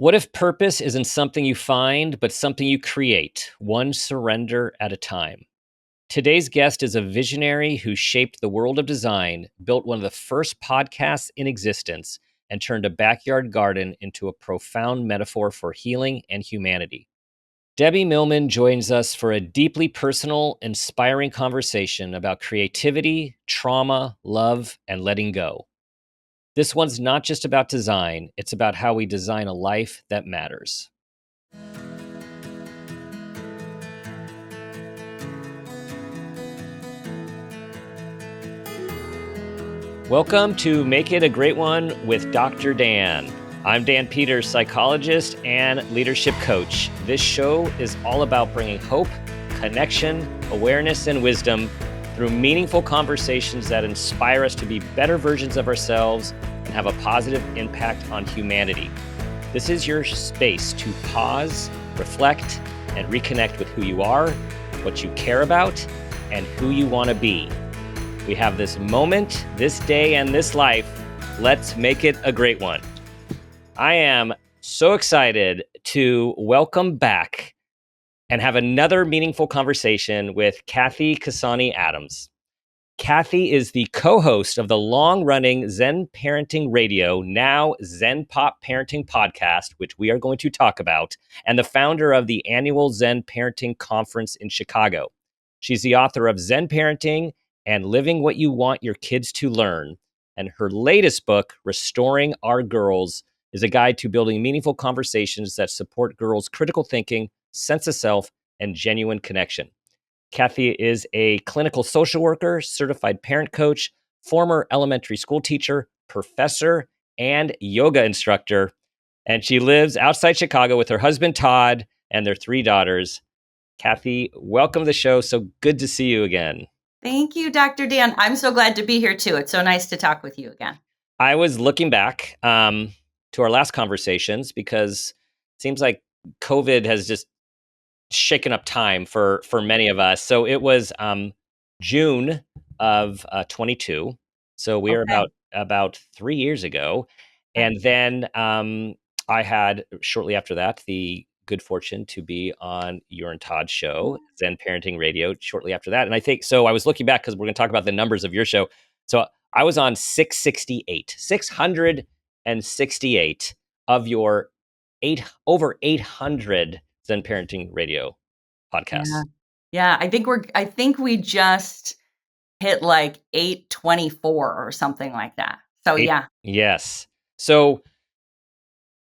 What if purpose isn't something you find, but something you create, one surrender at a time? Today's guest is a visionary who shaped the world of design, built one of the first podcasts in existence, and turned a backyard garden into a profound metaphor for healing and humanity. Debbie Millman joins us for a deeply personal, inspiring conversation about creativity, trauma, love, and letting go. This one's not just about design, it's about how we design a life that matters. Welcome to Make It a Great One with Dr. Dan. I'm Dan Peters, psychologist and leadership coach. This show is all about bringing hope, connection, awareness, and wisdom through meaningful conversations that inspire us to be better versions of ourselves and have a positive impact on humanity. This is your space to pause, reflect, and reconnect with who you are, what you care about, and who you want to be. We have this moment, this day, and this life. Let's make it a great one. I am so excited to welcome back and have another meaningful conversation with Cathy Cassani Adams. Cathy is the co-host of the long-running Zen Parenting Radio, now Zen Pop Parenting podcast, which we are going to talk about, and the founder of the annual Zen Parenting Conference in Chicago. She's the author of Zen Parenting and Living What You Want Your Kids to Learn. And her latest book, Restoring Our Girls, is a guide to building meaningful conversations that support girls' critical thinking, sense of self, and genuine connection. Cathy is a clinical social worker, certified parent coach, former elementary school teacher, professor, and yoga instructor. And she lives outside Chicago with her husband, Todd, and their 3 daughters. Cathy, welcome to the show. So good to see you again. Thank you, Dr. Dan. I'm so glad to be here too. It's so nice to talk with you again. I was looking back to our last conversations because it seems like COVID has just shaken up time for many of us. So it was June of 22. So we are about 3 years ago. And then I had, shortly after that, the good fortune to be on your and Todd's show, Zen Parenting Radio, shortly after that. And I think, so I was looking back because we're going to talk about the numbers of your show. So I was on 668 of your over 800 Zen Parenting Radio podcasts. Yeah. I think we just hit like 824 or something like that. So yeah. Yes. So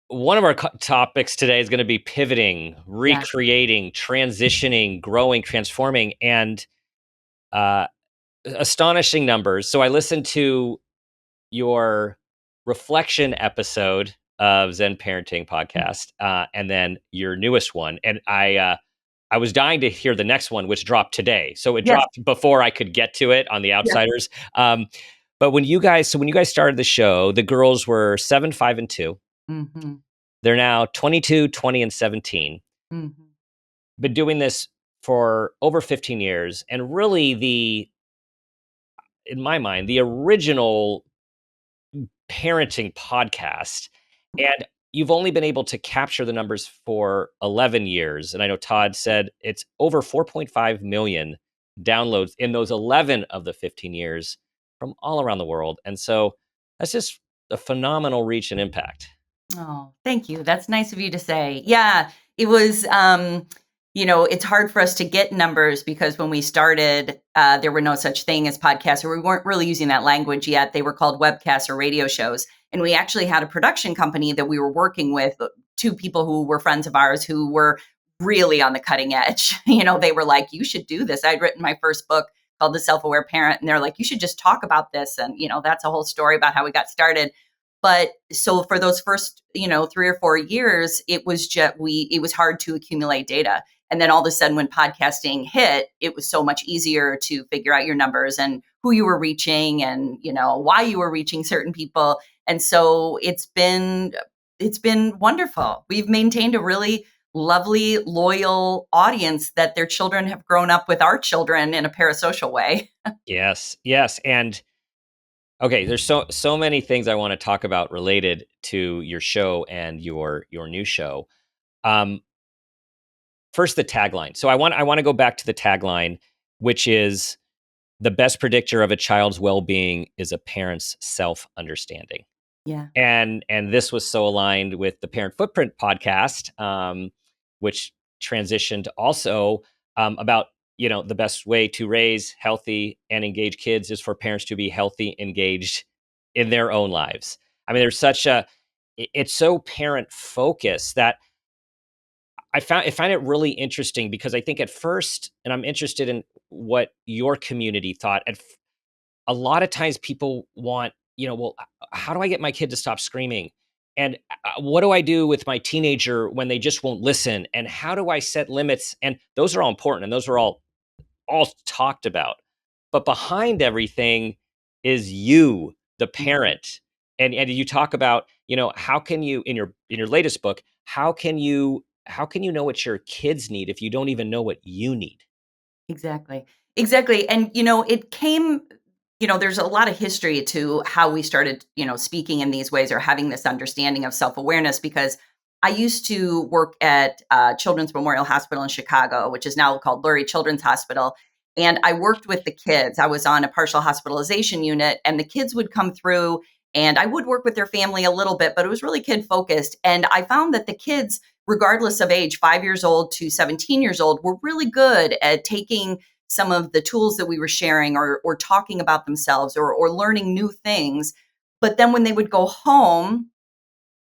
one of our topics today is going to be pivoting, recreating, transitioning, growing, transforming, and astonishing numbers. So I listened to your reflection episode of Zen Parenting podcast, and then your newest one, and I was dying to hear the next one, which dropped today. So it dropped before I could get to it on the Outsiders. But when you guys started the show, the girls were 7, 5, and 2. Mm-hmm. They're now 22, 20, and 17. Mm-hmm. Been doing this for over 15 years. And really in my mind, the original parenting podcast. And you've only been able to capture the numbers for 11 years. And I know Todd said it's over 4.5 million downloads in those 11 of the 15 years from all around the world. And so that's just a phenomenal reach and impact. Oh, thank you. That's nice of you to say. Yeah, it was, it's hard for us to get numbers because when we started, there were no such thing as podcasts, or we weren't really using that language yet. They were called webcasts or radio shows. And we actually had a production company that we were working with, 2 people who were friends of ours who were really on the cutting edge. They were like, you should do this. I'd written my first book called The Self-Aware Parent. And they're like, you should just talk about this. And, that's a whole story about how we got started. But so for those first, 3 or 4 years, it was it was hard to accumulate data. And then all of a sudden when podcasting hit, it was so much easier to figure out your numbers and who you were reaching and, why you were reaching certain people. And so it's been wonderful. We've maintained a really lovely, loyal audience that their children have grown up with our children in a parasocial way. Yes. And Okay, there's so many things I want to talk about related to your show and your new show. Um, First, the tagline. So I want to go back to the tagline, which is the best predictor of a child's well-being is a parent's self-understanding. Yeah. And this was so aligned with the Parent Footprint podcast, which transitioned also about the best way to raise healthy and engaged kids is for parents to be healthy, engaged in their own lives. I mean, there's such a it's so parent focused that I find it really interesting because I think at first, and I'm interested in what your community thought. A lot of times people want, well, how do I get my kid to stop screaming? And what do I do with my teenager when they just won't listen? And how do I set limits? And those are all important, and those are all talked about. But behind everything is you, the Mhm. parent. And you talk about, how can you in your latest book, how can you know what your kids need if you don't even know what you need? Exactly. Exactly. And, it came, there's a lot of history to how we started, speaking in these ways or having this understanding of self awareness because I used to work at Children's Memorial Hospital in Chicago, which is now called Lurie Children's Hospital. And I worked with the kids. I was on a partial hospitalization unit, and the kids would come through, and I would work with their family a little bit, but it was really kid focused. And I found that the kids, regardless of age, 5 years old to 17 years old, were really good at taking some of the tools that we were sharing or talking about themselves or learning new things. But then when they would go home,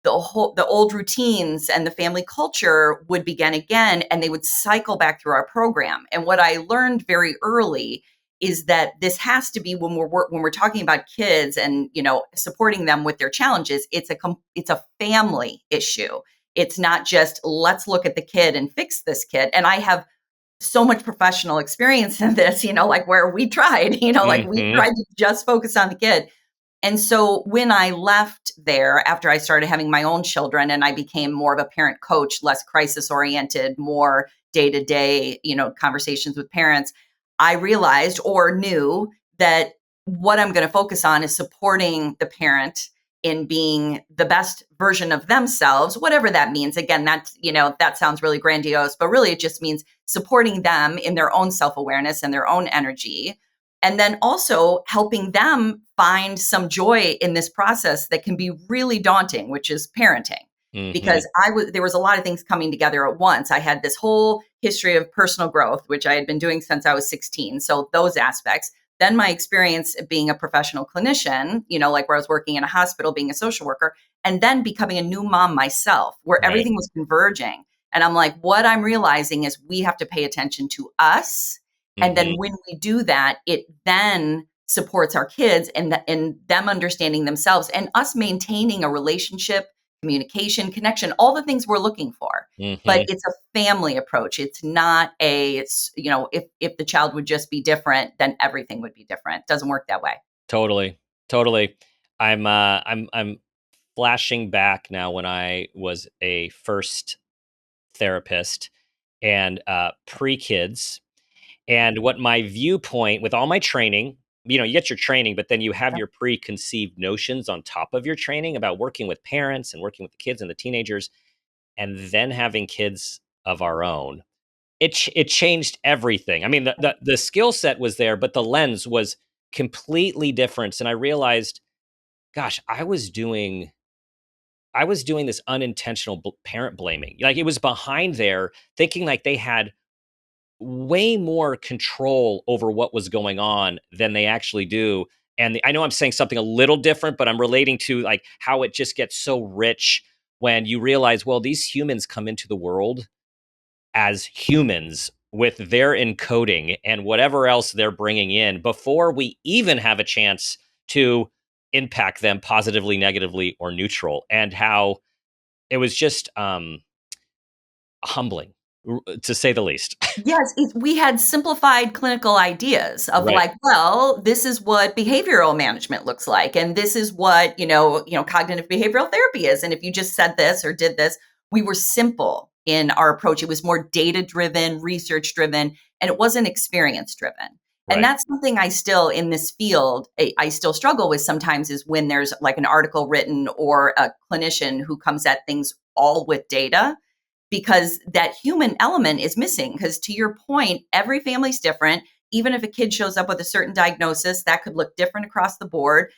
the old routines and the family culture would begin again, and they would cycle back through our program. And what I learned very early is that this has to be when we're talking about kids and supporting them with their challenges. It's a family issue. It's not just let's look at the kid and fix this kid. And I have so much professional experience in this, like where we tried, like we Hmm. tried to just focus on the kid. And so when I left there after I started having my own children and I became more of a parent coach, less crisis oriented, more day to day, conversations with parents, I realized or knew that what I'm going to focus on is supporting the parent in being the best version of themselves, whatever that means. Again, that sounds really grandiose, but really it just means supporting them in their own self awareness and their own energy. And then also helping them find some joy in this process that can be really daunting, which is parenting. Hmm. Because there was a lot of things coming together at once. I had this whole history of personal growth, which I had been doing since I was 16. So those aspects. Then my experience being a professional clinician, like where I was working in a hospital, being a social worker, and then becoming a new mom myself, where Right. everything was converging. And I'm like, what I'm realizing is we have to pay attention to us, and Hmm. then when we do that, it then supports our kids and them understanding themselves and us maintaining a relationship, communication, connection, all the things we're looking for. But Hmm. it's a family approach. It's not if the child would just be different, then everything would be different. It doesn't work that way. Totally. Totally. I'm flashing back now when I was a first therapist and pre-kids, and what my viewpoint with all my training, you get your training, but then you have Yep. your preconceived notions on top of your training about working with parents and working with the kids and the teenagers, and then having kids of our own. It changed everything. I mean, the skill set was there, but the lens was completely different. And I realized, gosh, I was doing this unintentional parent blaming. Like it was behind there, thinking like they had way more control over what was going on than they actually do. And I know I'm saying something a little different, but I'm relating to like how it just gets so rich when you realize, well, these humans come into the world as humans with their encoding and whatever else they're bringing in before we even have a chance to impact them positively, negatively, or neutral. And how it was just humbling, to say the least. Yes, we had simplified clinical ideas of Right. like, well, this is what behavioral management looks like, and this is what cognitive behavioral therapy is. And if you just said this or did this, we were simple in our approach. It was more data driven, research driven, and it wasn't experience driven. And Right. that's something I still in this field, I still struggle with sometimes is when there's like an article written or a clinician who comes at things all with data, because that human element is missing. Because to your point, every family's different. Even if a kid shows up with a certain diagnosis, that could look different across the board.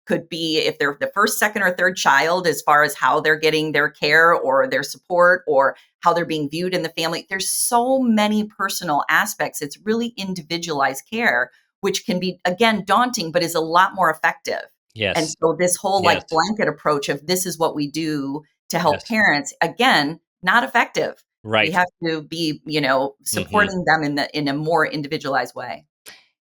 Could be if they're the first, second, or third child, as far as how they're getting their care or their support or how they're being viewed in the family. There's so many personal aspects. It's really individualized care, which can be, again, daunting, but is a lot more effective. And Yes. so this whole Yes. like blanket approach of this is what we do to help Yes. parents, again, not effective. We Right. have to be, Hmm. supporting them in a more individualized way.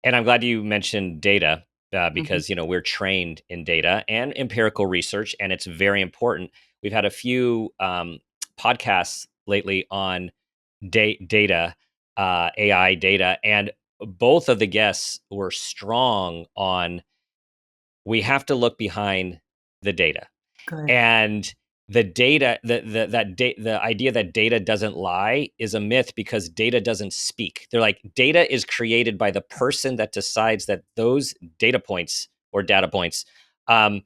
And I'm glad you mentioned data Mhm. because we're trained in data and empirical research, and it's very important. We've had a few podcasts lately on data, AI data, and both of the guests were strong on we have to look behind the data. Good. And the data, the idea that data doesn't lie is a myth because data doesn't speak. They're like data is created by the person that decides that those data points um,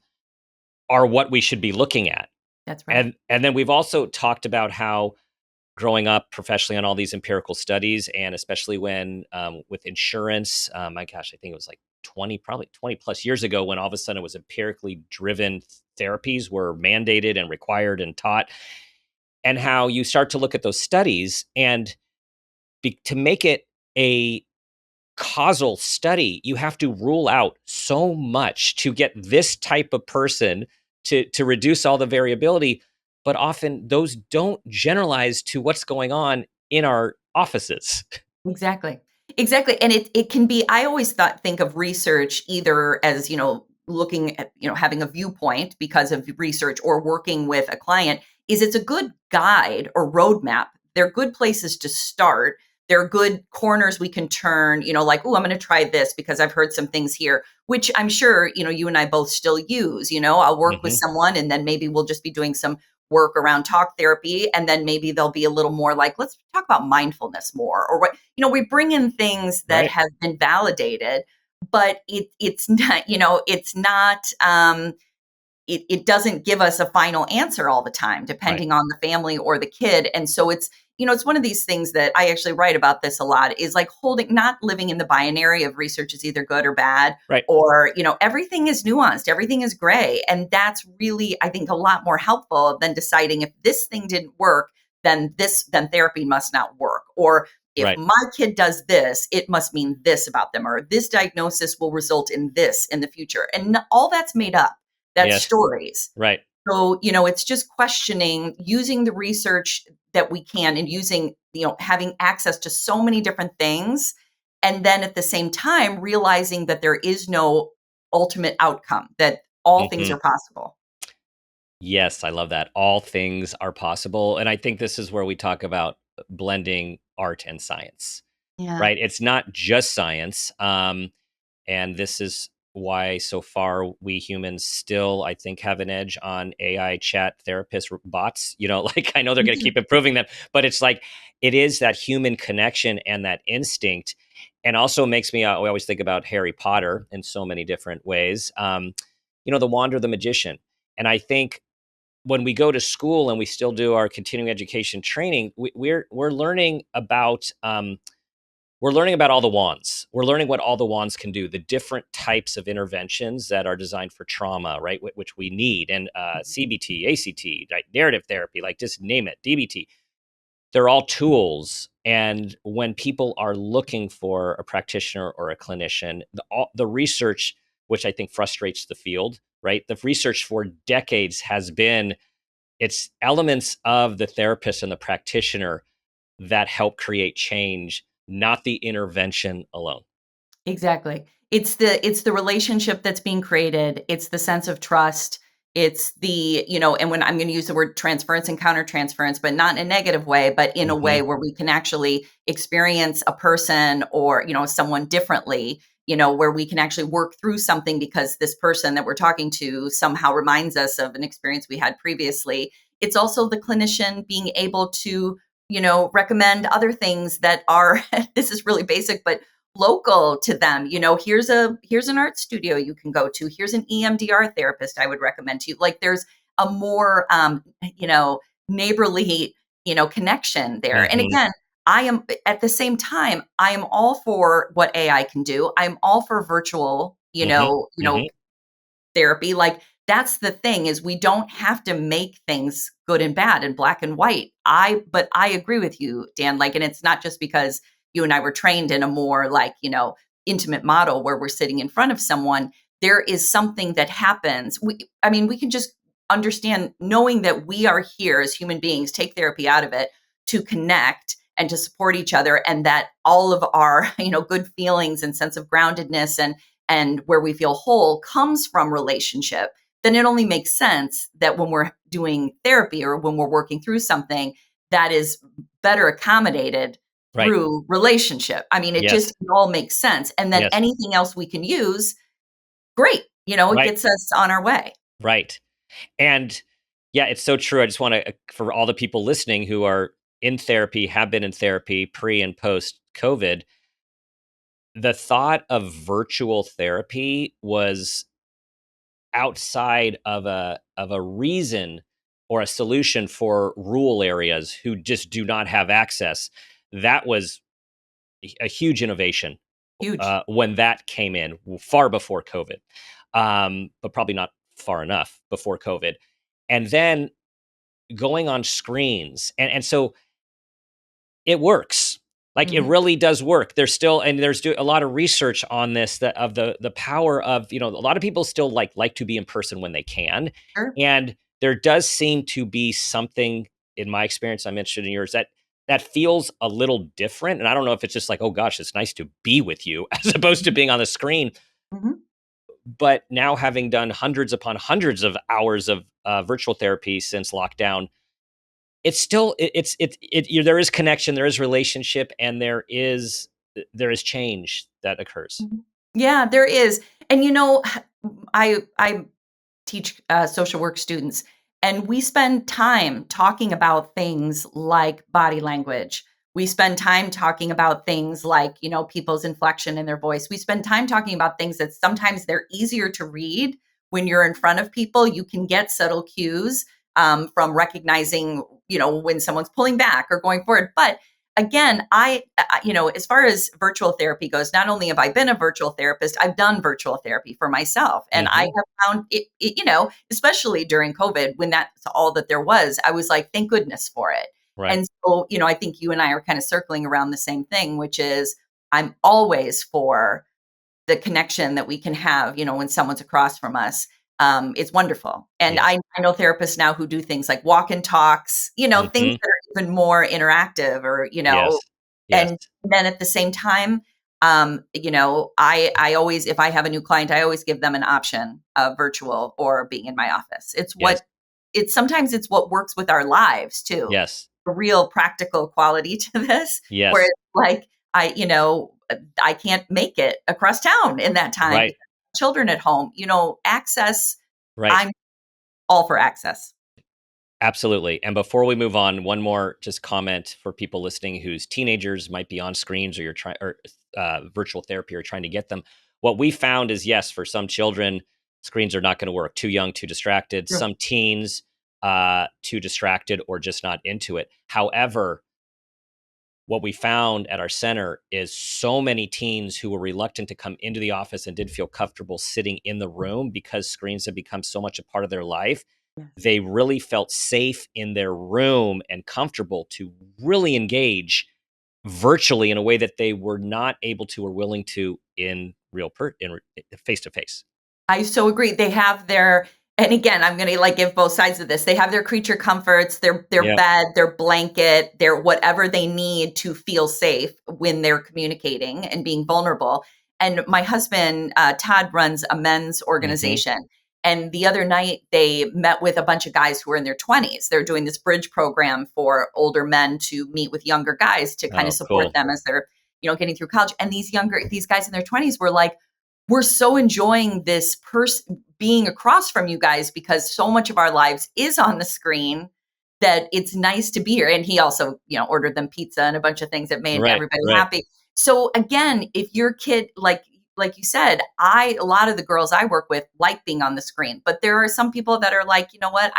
are what we should be looking at. That's right. And then we've also talked about how growing up professionally on all these empirical studies, and especially when with insurance, my gosh, I think it was like 20 plus years ago when all of a sudden it was empirically driven therapies were mandated and required and taught, and how you start to look at those studies and to make it a causal study, you have to rule out so much to get this type of person to reduce all the variability. But often those don't generalize to what's going on in our offices. Exactly. Exactly. And it can be, I always think of research either as, looking at, having a viewpoint because of research or working with a client, is it's a good guide or roadmap. They're good places to start. They're good corners we can turn, like, oh, I'm going to try this because I've heard some things here, which I'm sure, you and I both still use. I'll work with Hmm. someone and then maybe we'll just be doing some work around talk therapy. And then maybe they'll be a little more like, let's talk about mindfulness more, or what, we bring in things that Right. have been validated, but it's not, it's not, it doesn't give us a final answer all the time, Right. depending on the family or the kid. And so it's one of these things that I actually write about this a lot is like not living in the binary of research is either good or bad, Right. or, everything is nuanced, everything is gray. And that's really, I think, a lot more helpful than deciding if this thing didn't work, then therapy must not work. Or if Right. my kid does this, it must mean this about them, or this diagnosis will result in this in the future. And all that's made up. That's Yes. stories. Right. So, it's just questioning, using the research that we can and using, having access to so many different things. And then at the same time, realizing that there is no ultimate outcome, that all things Hmm. are possible. Yes, I love that. All things are possible. And I think this is where we talk about blending art and science, Yeah. right? It's not just science. And this is why so far we humans still, I think, have an edge on AI chat therapist bots. Like I know they're going to keep improving them, but it's like it is that human connection and that instinct. And also makes me, we always think about Harry Potter in so many different ways. The Wander the Magician. And I think when we go to school and we still do our continuing education training, we're learning about we're learning about all the wands. We're learning what all the wands can do, the different types of interventions that are designed for trauma, right? Which we need, and CBT, ACT, right? Narrative therapy, like just name it, DBT. They're all tools. And when people are looking for a practitioner or a clinician, the research, which I think frustrates the field, right? The research for decades has been it's elements of the therapist and the practitioner that help create change, not the intervention alone. Exactly. It's the relationship that's being created. It's the sense of trust. It's and when I'm going to use the word transference and countertransference, but not in a negative way, but in a Hmm. way where we can actually experience a person or, someone differently, where we can actually work through something because this person that we're talking to somehow reminds us of an experience we had previously. It's also the clinician being able to, recommend other things that are, this is really basic, but local to them. Here's an art studio you can go to. Here's an EMDR therapist I would recommend to you. Like there's a more, neighborly, connection there. And Mm-hmm. again, I am at the same time, I am all for what AI can do. I'm all for virtual, Mm-hmm. Mm-hmm. therapy. Like that's the thing is we don't have to make things good and bad and black and white. But I agree with you, Dan. Like, and it's not just because you and I were trained in a more like, intimate model where we're sitting in front of someone. There is something that happens. We can just understand knowing that we are here as human beings, take therapy out of it to connect and to support each other, and that all of our, good feelings and sense of groundedness and where we feel whole comes from relationship, then it only makes sense that when we're doing therapy or when we're working through something, that is better accommodated Right. through relationship. I mean, Yes. it all makes sense. And then Yes. anything else we can use, great. It Right. gets us on our way. Right. And yeah, it's so true. I just want to, for all the people listening who are in therapy, have been in therapy pre and post COVID, the thought of virtual therapy was outside of a reason or a solution for rural areas who just do not have access. That was a huge innovation Huge. when that came in, far before COVID, but probably not far enough before COVID. And then going on screens, and so it works. Like it Mhm. really does work. There's still, and there's a lot of research on this, that of the power of, a lot of people still like to be in person when they can, Sure. and there does seem to be something in my experience. I'm interested in yours, that feels a little different. And I don't know if it's just like, oh gosh, it's nice to be with you as opposed to Mhm. being on the screen. Mhm. But now, having done hundreds upon hundreds of hours of virtual therapy since lockdown, it's still there is connection, there is relationship, and there is change that occurs. Mhm. Yeah, there is. And I teach social work students, and we spend time talking about things like body language. We spend time talking about things like, people's inflection in their voice. We spend time talking about things that sometimes they're easier to read when you're in front of people. You can get subtle cues from recognizing, when someone's pulling back or going forward. But again, as far as virtual therapy goes, not only have I been a virtual therapist, I've done virtual therapy for myself. And I Hmm. have found especially during COVID, when that's all that there was, I was like, thank goodness for it. Right. And so, I think you and I are kind of circling around the same thing, which is I'm always for the connection that we can have, when someone's across from us. It's wonderful. And Yes. I know therapists now who do things like walk and talks, things Hmm. that are even more interactive or, Yes. Yes. and then at the same time, I always, if I have a new client, I always give them an option of virtual or being in my office. Yes. Sometimes it's what works with our lives too. Yes. A real practical quality to this, where Yes. it's like, I can't make it across town in that time Right. because children at home, access, Right. I'm all for access. Absolutely. And before we move on, one more just comment for people listening whose teenagers might be on screens, or you're trying, or virtual therapy, or trying to get them. What we found is, yes, for some children, screens are not going to work. Too young, too distracted. Sure. Some teens, too distracted or just not into it. However, what we found at our center is so many teens who were reluctant to come into the office and didn't feel comfortable sitting in the room because screens have become so much a part of their life. Yes. They really felt safe in their room and comfortable to really engage virtually in a way that they were not able to or willing to in face to face. I so agree. They have their, and again, I'm going to like give both sides of this. They have their creature comforts, their Yeah. bed, their blanket, their whatever they need to feel safe when they're communicating and being vulnerable. And my husband, Todd, runs a men's Hmm. organization. And the other night, they met with a bunch of guys who are in their 20s. They're doing this bridge program for older men to meet with younger guys to kind of Oh, support cool. them as they're, getting through college. And these guys in their 20s were like, we're so enjoying this person being across from you guys because so much of our lives is on the screen that it's nice to be here. And he also, ordered them pizza and a bunch of things that made Right. everybody Right. happy. So again, if your kid, like you said, a lot of the girls I work with like being on the screen, but there are some people that are like, you know what,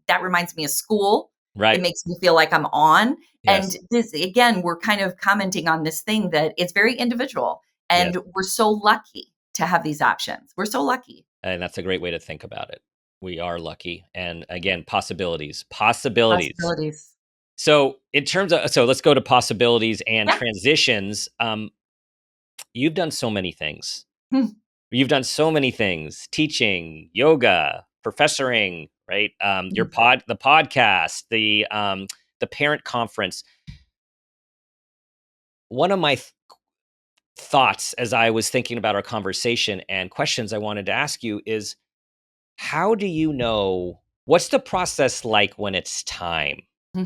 that reminds me of school. It Right. makes me feel like I'm on. And Yes. this, again, we're kind of commenting on this thing that it's very individual. Yes. And we're so lucky to have these options. We're so lucky. And that's a great way to think about it. We are lucky. And again, possibilities. Possibilities. So in terms of, so let's go to possibilities and Yeah. transitions. You've done so many things. Hmm. You've done so many things: teaching, yoga, professoring, right? Your the podcast, the parent conference. One of my thoughts as I was thinking about our conversation and questions I wanted to ask you is, how do you know what's the process like when it's time? Hmm.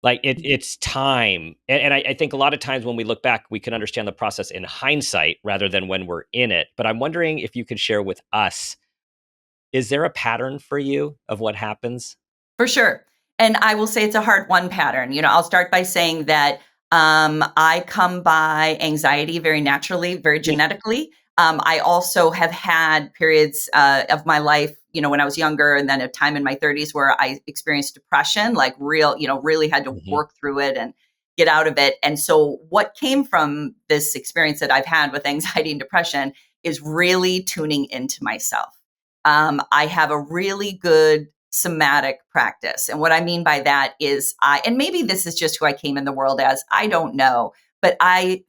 Like it's time. And I think a lot of times when we look back, we can understand the process in hindsight rather than when we're in it. But I'm wondering if you could share with us, is there a pattern for you of what happens? For sure. And I will say it's a hard one pattern. I'll start by saying that I come by anxiety very naturally, very Mm. genetically. I also have had periods of my life, when I was younger, and then a time in my 30s where I experienced depression, like really had to Mhm. work through it and get out of it. And so, what came from this experience that I've had with anxiety and depression is really tuning into myself. I have a really good somatic practice. And what I mean by that is and maybe this is just who I came in the world as, I don't know, but I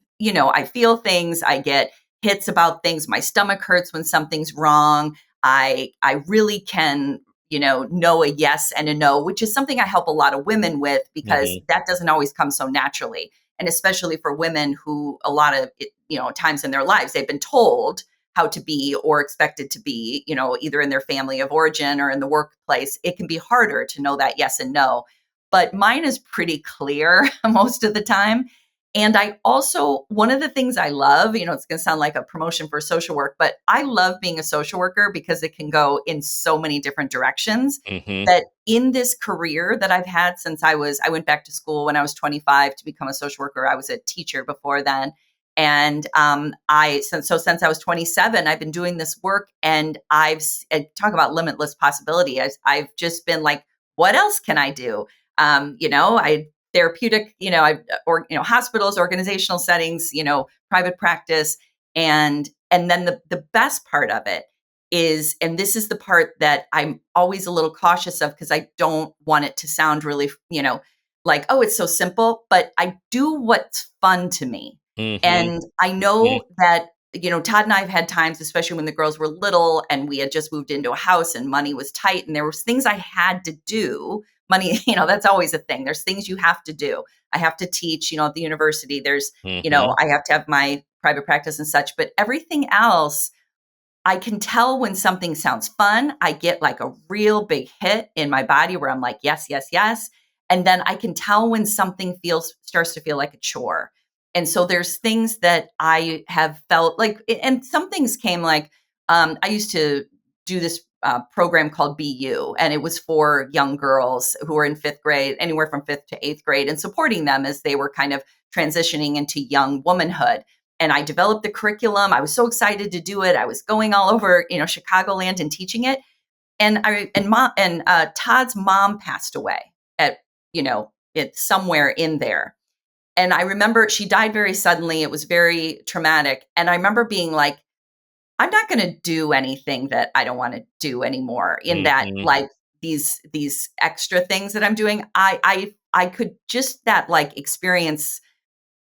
feel things, I get hits about things, my stomach hurts when something's wrong. I really can, know a yes and a no, which is something I help a lot of women with because Mhm. that doesn't always come so naturally. And especially for women who a lot of times in their lives, they've been told how to be or expected to be, either in their family of origin or in the workplace. It can be harder to know that yes and no. But mine is pretty clear most of the time. And I also, one of the things I love, it's going to sound like a promotion for social work, but I love being a social worker because it can go in so many different directions. Mhm. That in this career that I've had since I went back to school when I was 25 to become a social worker. I was a teacher before then. And since I was 27, I've been doing this work, and talk about limitless possibility. I've just been like, what else can I do? I therapeutic, hospitals, organizational settings, private practice, and then the best part of it is, and this is the part that I'm always a little cautious of because I don't want it to sound really, like, oh, it's so simple, but I do what's fun to me. Mhm. And I Mhm. know that, Todd and I have had times, especially when the girls were little and we had just moved into a house and money was tight and there was things I had to do. Money, that's always a thing. There's things you have to do. I have to teach, at the university. There's, Mhm. I have to have my private practice and such, but everything else, I can tell when something sounds fun. I get like a real big hit in my body where I'm like, yes, yes, yes. And then I can tell when something starts to feel like a chore. And so there's things that I have felt like, and some things came like, I used to do this program called BU, and it was for young girls who were in fifth grade, anywhere from fifth to eighth grade, and supporting them as they were kind of transitioning into young womanhood. And I developed the curriculum. I was so excited to do it. I was going all over, Chicagoland and teaching it. And Todd's mom passed away at, it's somewhere in there. And I remember she died very suddenly. It was very traumatic. And I remember being like, I'm not going to do anything that I don't want to do anymore. In that, Mhm. like these extra things that I'm doing, I could just that like experience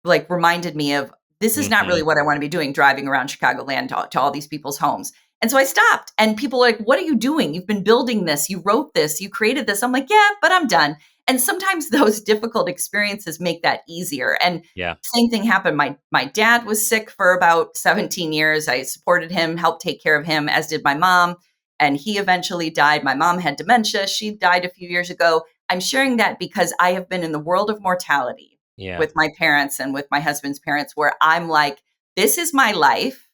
like reminded me of this is not really Mhm. what I want to be doing, driving around Chicagoland to all these people's homes. And so I stopped, and people are like, what are you doing? You've been building this, you wrote this, you created this. I'm like, yeah, but I'm done. And sometimes those difficult experiences make that easier. And Yeah. same thing happened. My dad was sick for about 17 years. I supported him, helped take care of him, as did my mom. And he eventually died. My mom had dementia. She died a few years ago. I'm sharing that because I have been in the world of mortality Yeah. with my parents and with my husband's parents, where I'm like, this is my life.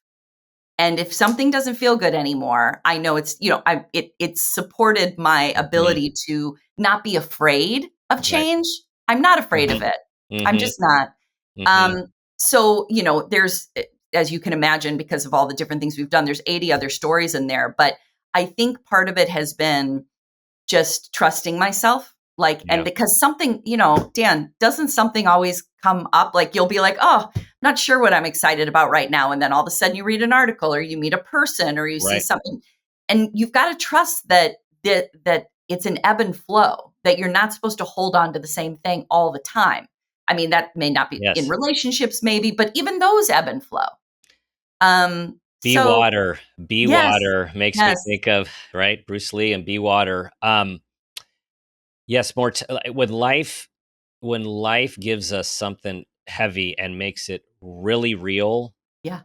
And if something doesn't feel good anymore, I know it's, it's supported my Mhm. ability to not be afraid of Right. change. I'm not afraid of Mhm. it. I'm Mhm. just not. Mhm. So, there's, as you can imagine, because of all the different things we've done, there's 80 other stories in there. But I think part of it has been just trusting myself. And Yeah. because something, Dan, doesn't something always come up? Like you'll be like, oh, not sure what I'm excited about right now. And then all of a sudden you read an article or you meet a person or you see Right. something. And you've got to trust that it's an ebb and flow, that you're not supposed to hold on to the same thing all the time. I mean, that may not be in Yes. relationships, maybe, but even those ebb and flow. Um, Be so water. Be yes, water makes me yes, think of, right, Bruce Lee and Be Water. Yes, more when life gives us something heavy and makes it really real, yeah.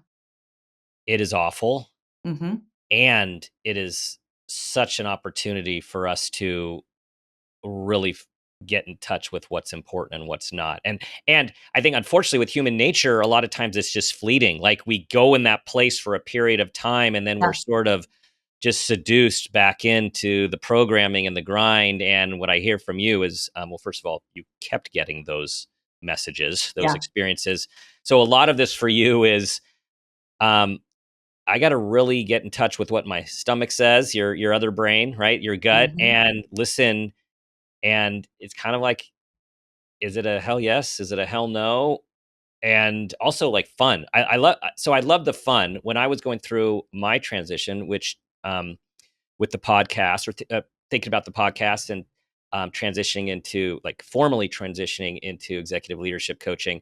it is awful, Hmm. and it is such an opportunity for us to really get in touch with what's important and what's not. And I think unfortunately with human nature, a lot of times it's just fleeting. Like we go in that place for a period of time and then we're Yeah. sort of just seduced back into the programming and the grind. And what I hear from you is, well, first of all, you kept getting those messages, those Yeah. experiences. So a lot of this for you is, um, I got to really get in touch with what my stomach says, your other brain, right, your gut, Hmm. and listen. And it's kind of like, is it a hell yes? Is it a hell no? And also like fun. I love the fun when I was going through my transition, which with the podcast or thinking about the podcast and transitioning into like formally transitioning into executive leadership coaching.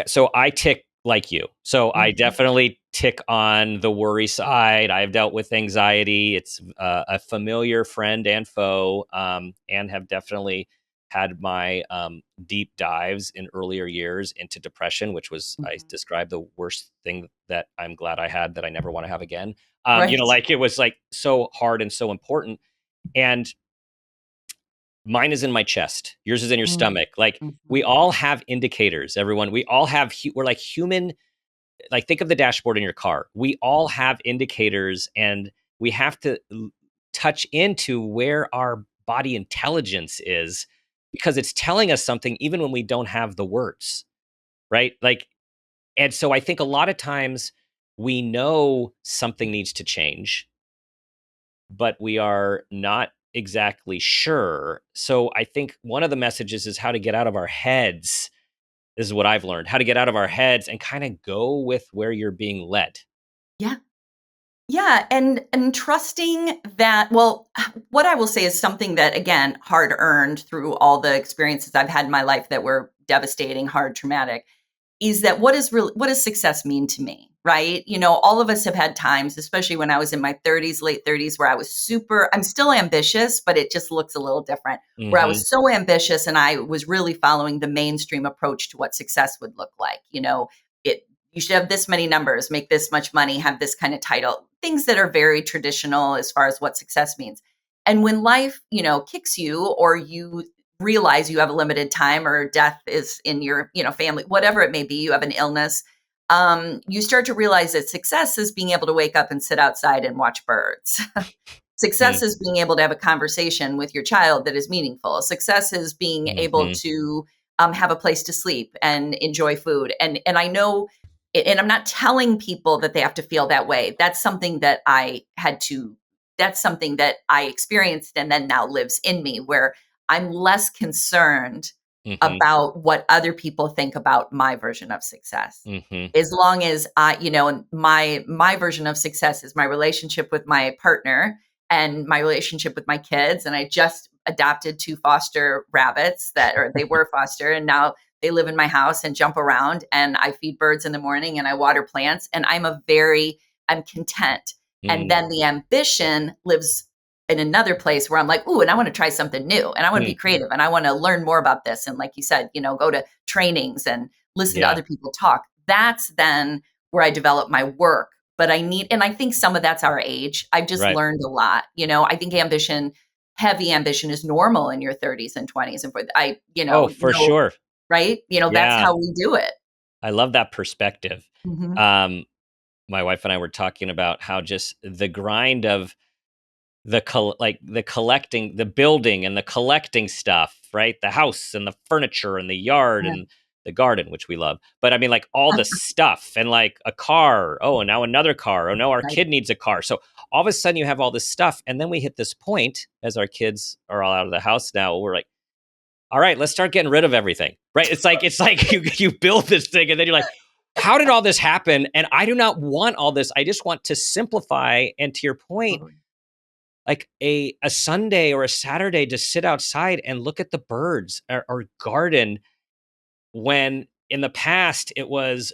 So I tick like you. So I Hmm. definitely tick on the worry side. I've dealt with anxiety. It's a familiar friend and foe, and have definitely had my deep dives in earlier years into depression, which was I Hmm. described the worst thing that I'm glad I had that I never want to have again. Right. Like it was like so hard and so important. And mine is in my chest. Yours is in your stomach. Like we Mm-hmm. all have indicators, everyone. We all have, we're like human, like think of the dashboard in your car. We all have indicators and we have to touch into where our body intelligence is because it's telling us something even when we don't have the words, right? Like, and so I think a lot of times we know something needs to change, but we are not exactly sure. So I think one of the messages is how to get out of our heads. This is what I've learned, how to get out of our heads and kind of go with where you're being led. Yeah. Yeah, and trusting that, well, what I will say is something that, again, hard earned through all the experiences I've had in my life that were devastating, hard, traumatic, is that what does success mean to me, right? All of us have had times, especially when I was in my 30s, late 30s, where I'm still ambitious, but it just looks a little different. Where I Mhm. was so ambitious and I was really following the mainstream approach to what success would look like. It you should have this many numbers, make this much money, have this kind of title, things that are very traditional as far as what success means. And when life, kicks you or you realize you have a limited time or death is in your family, whatever it may be, you have an illness, you start to realize that success is being able to wake up and sit outside and watch birds. Mm. Success is being able to have a conversation with your child that is meaningful. Success is being able Mhm. to have a place to sleep and enjoy food. And I know, and I'm not telling people that they have to feel that way. That's something that I had to. That's something that I experienced and then now lives in me, where I'm less concerned Mhm. about what other people think about my version of success. Mhm. As long as and my version of success is my relationship with my partner and my relationship with my kids. And I just adopted two foster rabbits or they were foster, and now they live in my house and jump around. And I feed birds in the morning and I water plants. And I'm content. And Mm. then the ambition lives in another place where I'm like, ooh, and I want to try something new and I want to be Mm. creative and I want to learn more about this. And like you said, go to trainings and listen to Yeah. other people talk. That's then where I develop my work. But and I think some of that's our age. I've just Right. learned a lot. I think heavy ambition is normal in your 30s and 20s. And Oh, for sure. right? That's Yeah. how we do it. I love that perspective. Hmm. Um, my wife and I were talking about how just the grind of the collecting, the building and the collecting stuff, right? The house and the furniture and the yard Yeah. and the garden, which we love. But I mean, like all the stuff and like a car. Oh, and now another car. Oh, no, our Right. kid needs a car. So all of a sudden you have all this stuff. And then we hit this point as our kids are all out of the house now. We're like, all right, let's start getting rid of everything. Right. It's like you build this thing and then you're like, how did all this happen? And I do not want all this. I just want to simplify. And to your point, like a Sunday or a Saturday to sit outside and look at the birds or garden, when in the past it was,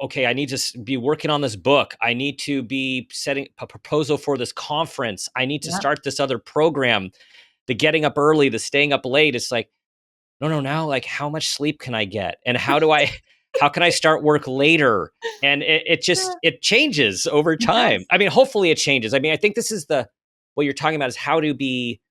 okay, I need to be working on this book. I need to be setting a proposal for this conference. I need to Yep. start this other program. The getting up early, the staying up late. It's like, no, now like how much sleep can I get? And how can I start work later? And it changes over time. Yes. I mean, hopefully it changes. I mean, I think this is what you're talking about is how to be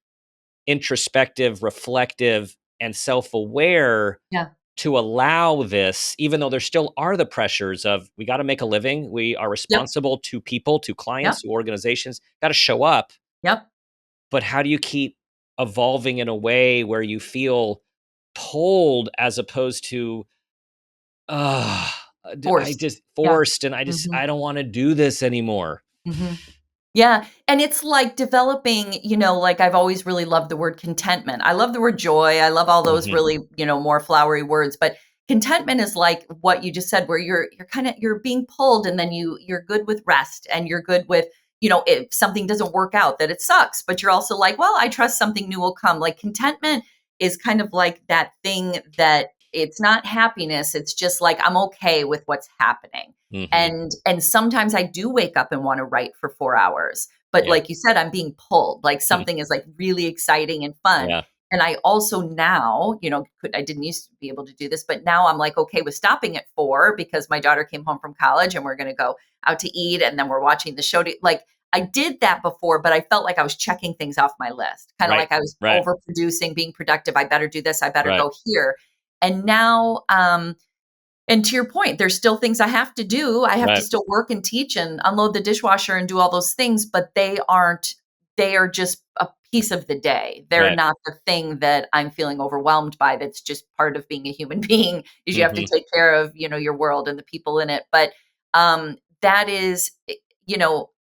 introspective, reflective, and self-aware Yeah. to allow this, even though there still are the pressures of we got to make a living. We are Yep. responsible to people, to clients, Yep. to organizations, got to show up. Yep. But how do you keep evolving in a way where you feel pulled as opposed to, I Forced. just Yeah. forced and Mhm. I don't want to do this anymore. Mhm. Yeah, and it's like developing, like I've always really loved the word contentment. I love the word joy. I love all those Mhm. really, more flowery words, but contentment is like what you just said where you're being pulled and then you're good with rest and you're good with, if something doesn't work out that it sucks, but you're also like, well, I trust something new will come. Like contentment is kind of like that thing that it's not happiness, it's just like I'm okay with what's happening. Mhm. And sometimes I do wake up and want to write for 4 hours. But Yeah. like you said, I'm being pulled, like something is like really exciting and fun. Yeah. And I also now, I didn't used to be able to do this, but now I'm like, okay with stopping at 4 because my daughter came home from college and we're going to go out to eat. And then we're watching the show. Like I did that before, but I felt like I was checking things off my list, kind of Right. like I was Right. overproducing, being productive. I better do this. I better Right. go here. And now, and to your point, there's still things I have to do. I have to Right. still work and teach and unload the dishwasher and do all those things, but they are just a piece of the day. They're Right. not the thing that I'm feeling overwhelmed by. That's just part of being a human being is you have to Mhm. take care of, your world and the people in it. But that is,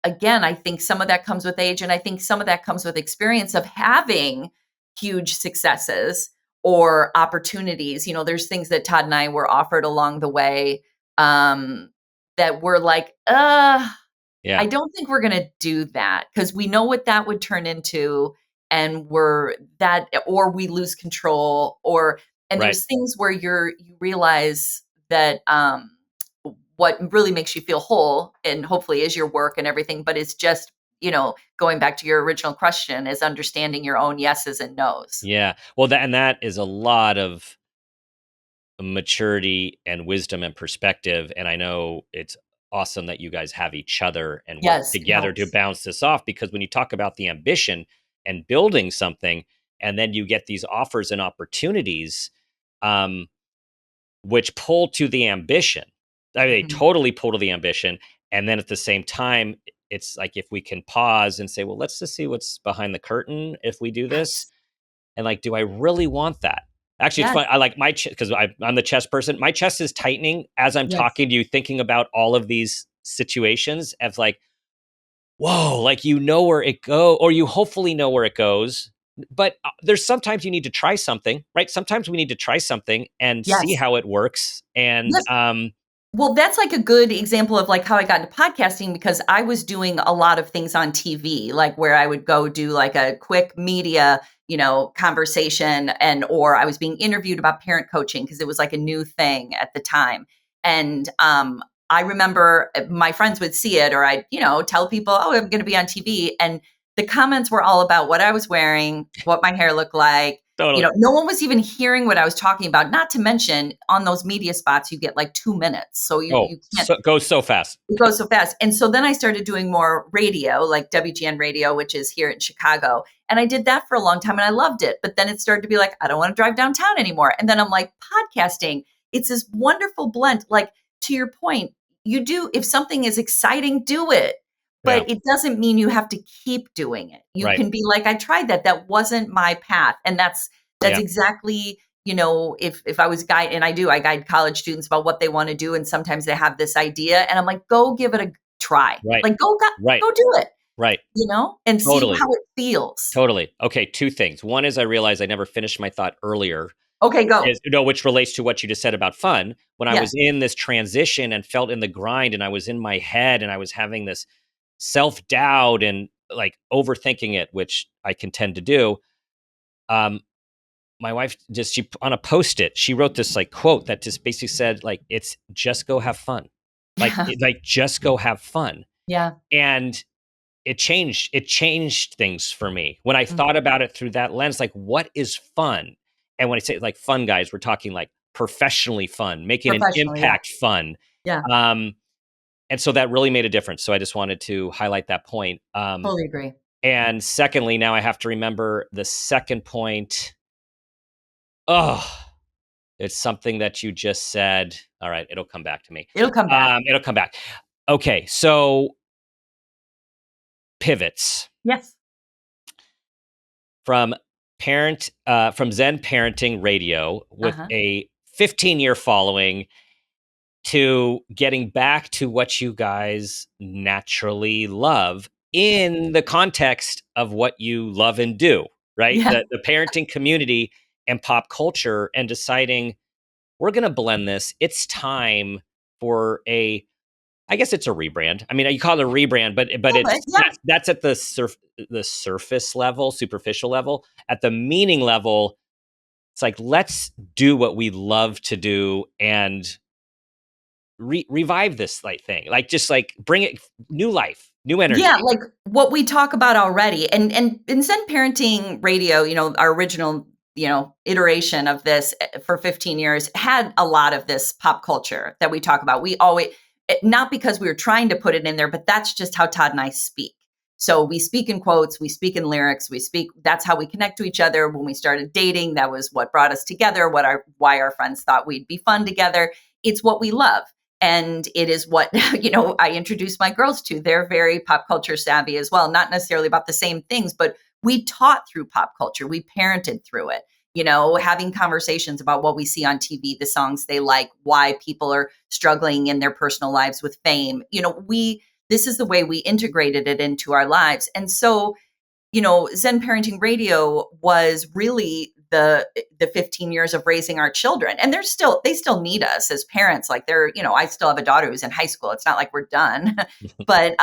again, I think some of that comes with age and I think some of that comes with experience of having huge successes or opportunities. There's things that Todd and I were offered along the way that we're like, I Yeah. don't think we're going to do that because we know what that would turn into. And or we lose control and Right. there's things where you realize that, what really makes you feel whole and hopefully is your work and everything, but it's just, going back to your original question is understanding your own yeses and nos. Yeah. Well, that is a lot of maturity and wisdom and perspective. And I know it's awesome that you guys have each other and work Yes, it together to helps. bounce this off. Because when you talk about the ambition and building something, and then you get these offers and opportunities, um, which pull to the ambition. I mean, they Mhm. totally pull to the ambition. And then at the same time, it's like if we can pause and say, well, let's just see what's behind the curtain if we do this. Yes. And like, do I really want that? Actually, it's Yes. funny. I like my chest because I'm the chest person. My chest is tightening as I'm Yes. talking to you, thinking about all of these situations of like, whoa, like you know where it go, or you hopefully know where it goes. But there's sometimes you need to try something, right? Sometimes we need to try something and see Yes. how it works. And Yes. Well, that's like a good example of like how I got into podcasting because I was doing a lot of things on TV, like where I would go do like a quick media, conversation or I was being interviewed about parent coaching because it was like a new thing at the time. And I remember my friends would see it or I'd, tell people, oh, I'm going to be on TV. And the comments were all about what I was wearing, what my hair looked like. totally, No one was even hearing what I was talking about. Not to mention on those media spots, you get like 2 minutes. So oh, you can't, so goes so fast. it goes so fast. And so then I started doing more radio, like WGN radio, which is here in Chicago. And I did that for a long time and I loved it. But then it started to be like, I don't want to drive downtown anymore. And then I'm like, podcasting, it's this wonderful blend. Like to your point, if something is exciting, do it. Yeah, But it doesn't mean you have to keep doing it. You right. can be like, I tried that. That wasn't my path. And that's Yeah, exactly, if I was guide, and I guide college students about what they want to do. And sometimes they have this idea and I'm like, go give it a try. Right. Like, Right. go do it, Right. and see Totally. how it feels. Totally. Okay. Two things. One is I realized I never finished my thought earlier, Okay, go. which relates to what you just said about fun. When I Yeah. was in this transition and felt in the grind and I was in my head and I was having this self-doubt and like overthinking it, which I can tend to do. My wife she on a Post-it, she wrote this like quote that just basically said like, it's just go have fun. Like just go have fun. Yeah. And it changed things for me when I thought Mhm. about it through that lens. Like, what is fun? And when I say like fun, guys, we're talking like professionally fun, making an Professionally, yeah. impact fun. Yeah. And so that really made a difference. So I just wanted to highlight that point. Totally agree. And secondly, now I have to remember the second point. Oh, it's something that you just said. All right, it'll come back to me. It'll come back. It'll come back. Okay, so pivots. Yes. From from Zen Parenting Radio with a 15-year following to getting back to what you guys naturally love in the context of what you love and do, right? Yeah. The parenting community and pop culture, and deciding we're going to blend this. It's time for I guess it's a rebrand. I mean, you call it a rebrand, but Yeah. that's at the surface level, superficial level. At the meaning level, it's like, let's do what we love to do and revive this like thing. Like, just like bring it new life, new energy. Yeah, like what we talk about already. And in Zen Parenting Radio, our original, iteration of this for 15 years had a lot of this pop culture that we talk about. We always, not because we were trying to put it in there, but that's just how Todd and I speak. So we speak in quotes, we speak in lyrics, that's how we connect to each other. When we started dating, that was what brought us together, why our friends thought we'd be fun together. It's what we love. And it is what, I introduce my girls to. They're very pop culture savvy as well, not necessarily about the same things, but we taught through pop culture. We parented through it, having conversations about what we see on TV, the songs they like, why people are struggling in their personal lives with fame. This is the way we integrated it into our lives. And so, Zen Parenting Radio was really the 15 years of raising our children. And they still need us as parents. Like I still have a daughter who's in high school. It's not like we're done, but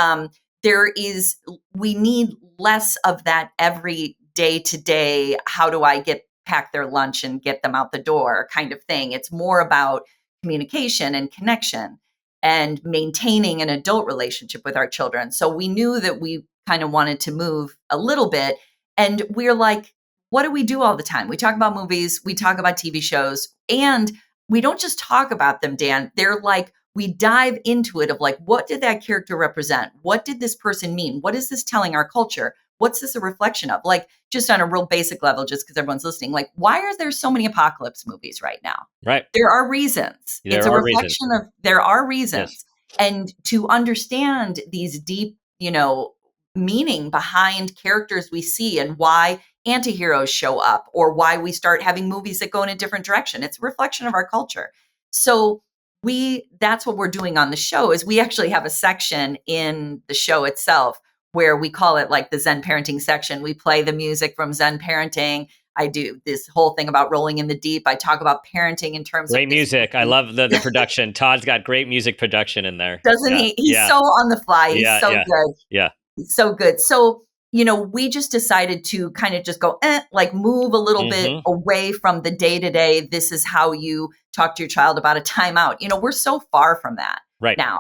we need less of that every day to day. How do I pack their lunch and get them out the door kind of thing? It's more about communication and connection and maintaining an adult relationship with our children. So we knew that we kind of wanted to move a little bit. And we're like, what do we do all the time? We talk about movies, we talk about TV shows, and we don't just talk about them, Dan. They're like, we dive into it of like, what did that character represent? What did this person mean? What is this telling our culture? What's this a reflection of? Like, just on a real basic level, just because everyone's listening, like, why are there so many apocalypse movies right now? Right. There are reasons. It's a reflection of, there are reasons. Yes. And to understand these deep, meaning behind characters we see and why antiheroes show up or why we start having movies that go in a different direction. It's a reflection of our culture. So that's what we're doing on the show. Is we actually have a section in the show itself where we call it like the Zen Parenting section. We play the music from Zen Parenting. I do this whole thing about rolling in the deep. I talk about parenting in terms of great music. I love the production. Todd's got great music production in there. Doesn't he? He's so on the fly. He's so good. Yeah. So good. So, we just decided to kind of just go, like move a little bit away from the day to day. This is how you talk to your child about a timeout. We're so far from that now.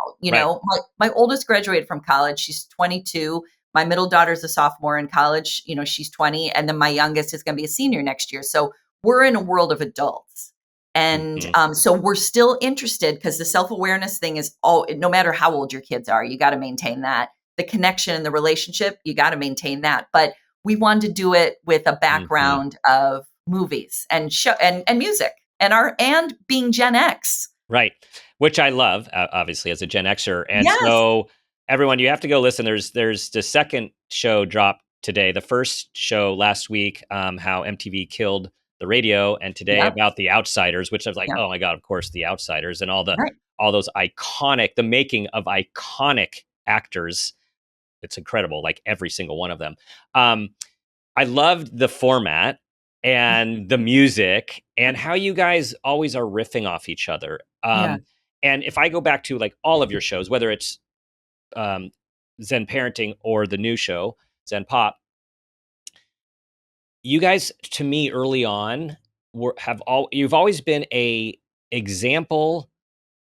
My oldest graduated from college. She's 22. My middle daughter's a sophomore in college. She's 20. And then my youngest is going to be a senior next year. So we're in a world of adults. And so we're still interested because the self-awareness thing is no matter how old your kids are, you got to maintain that. The connection and the relationship, you got to maintain that. But we wanted to do it with a background of movies and show and music and being Gen X. Right. Which I love, obviously, as a Gen Xer. And so everyone, you have to go listen. There's the second show dropped today. The first show last week, how MTV killed the radio, and today Yep. about The Outsiders, which I was like, Yep. oh my God, of course, The Outsiders, and Right. all those iconic, the making of iconic actors. It's incredible, like every single one of them. I loved the format and the music and how you guys always are riffing off each other. Yeah. And if I go back to like all of your shows, whether it's um, Zen Parenting or the new show, Zen Pop, you guys, to me, early on, you've always been a example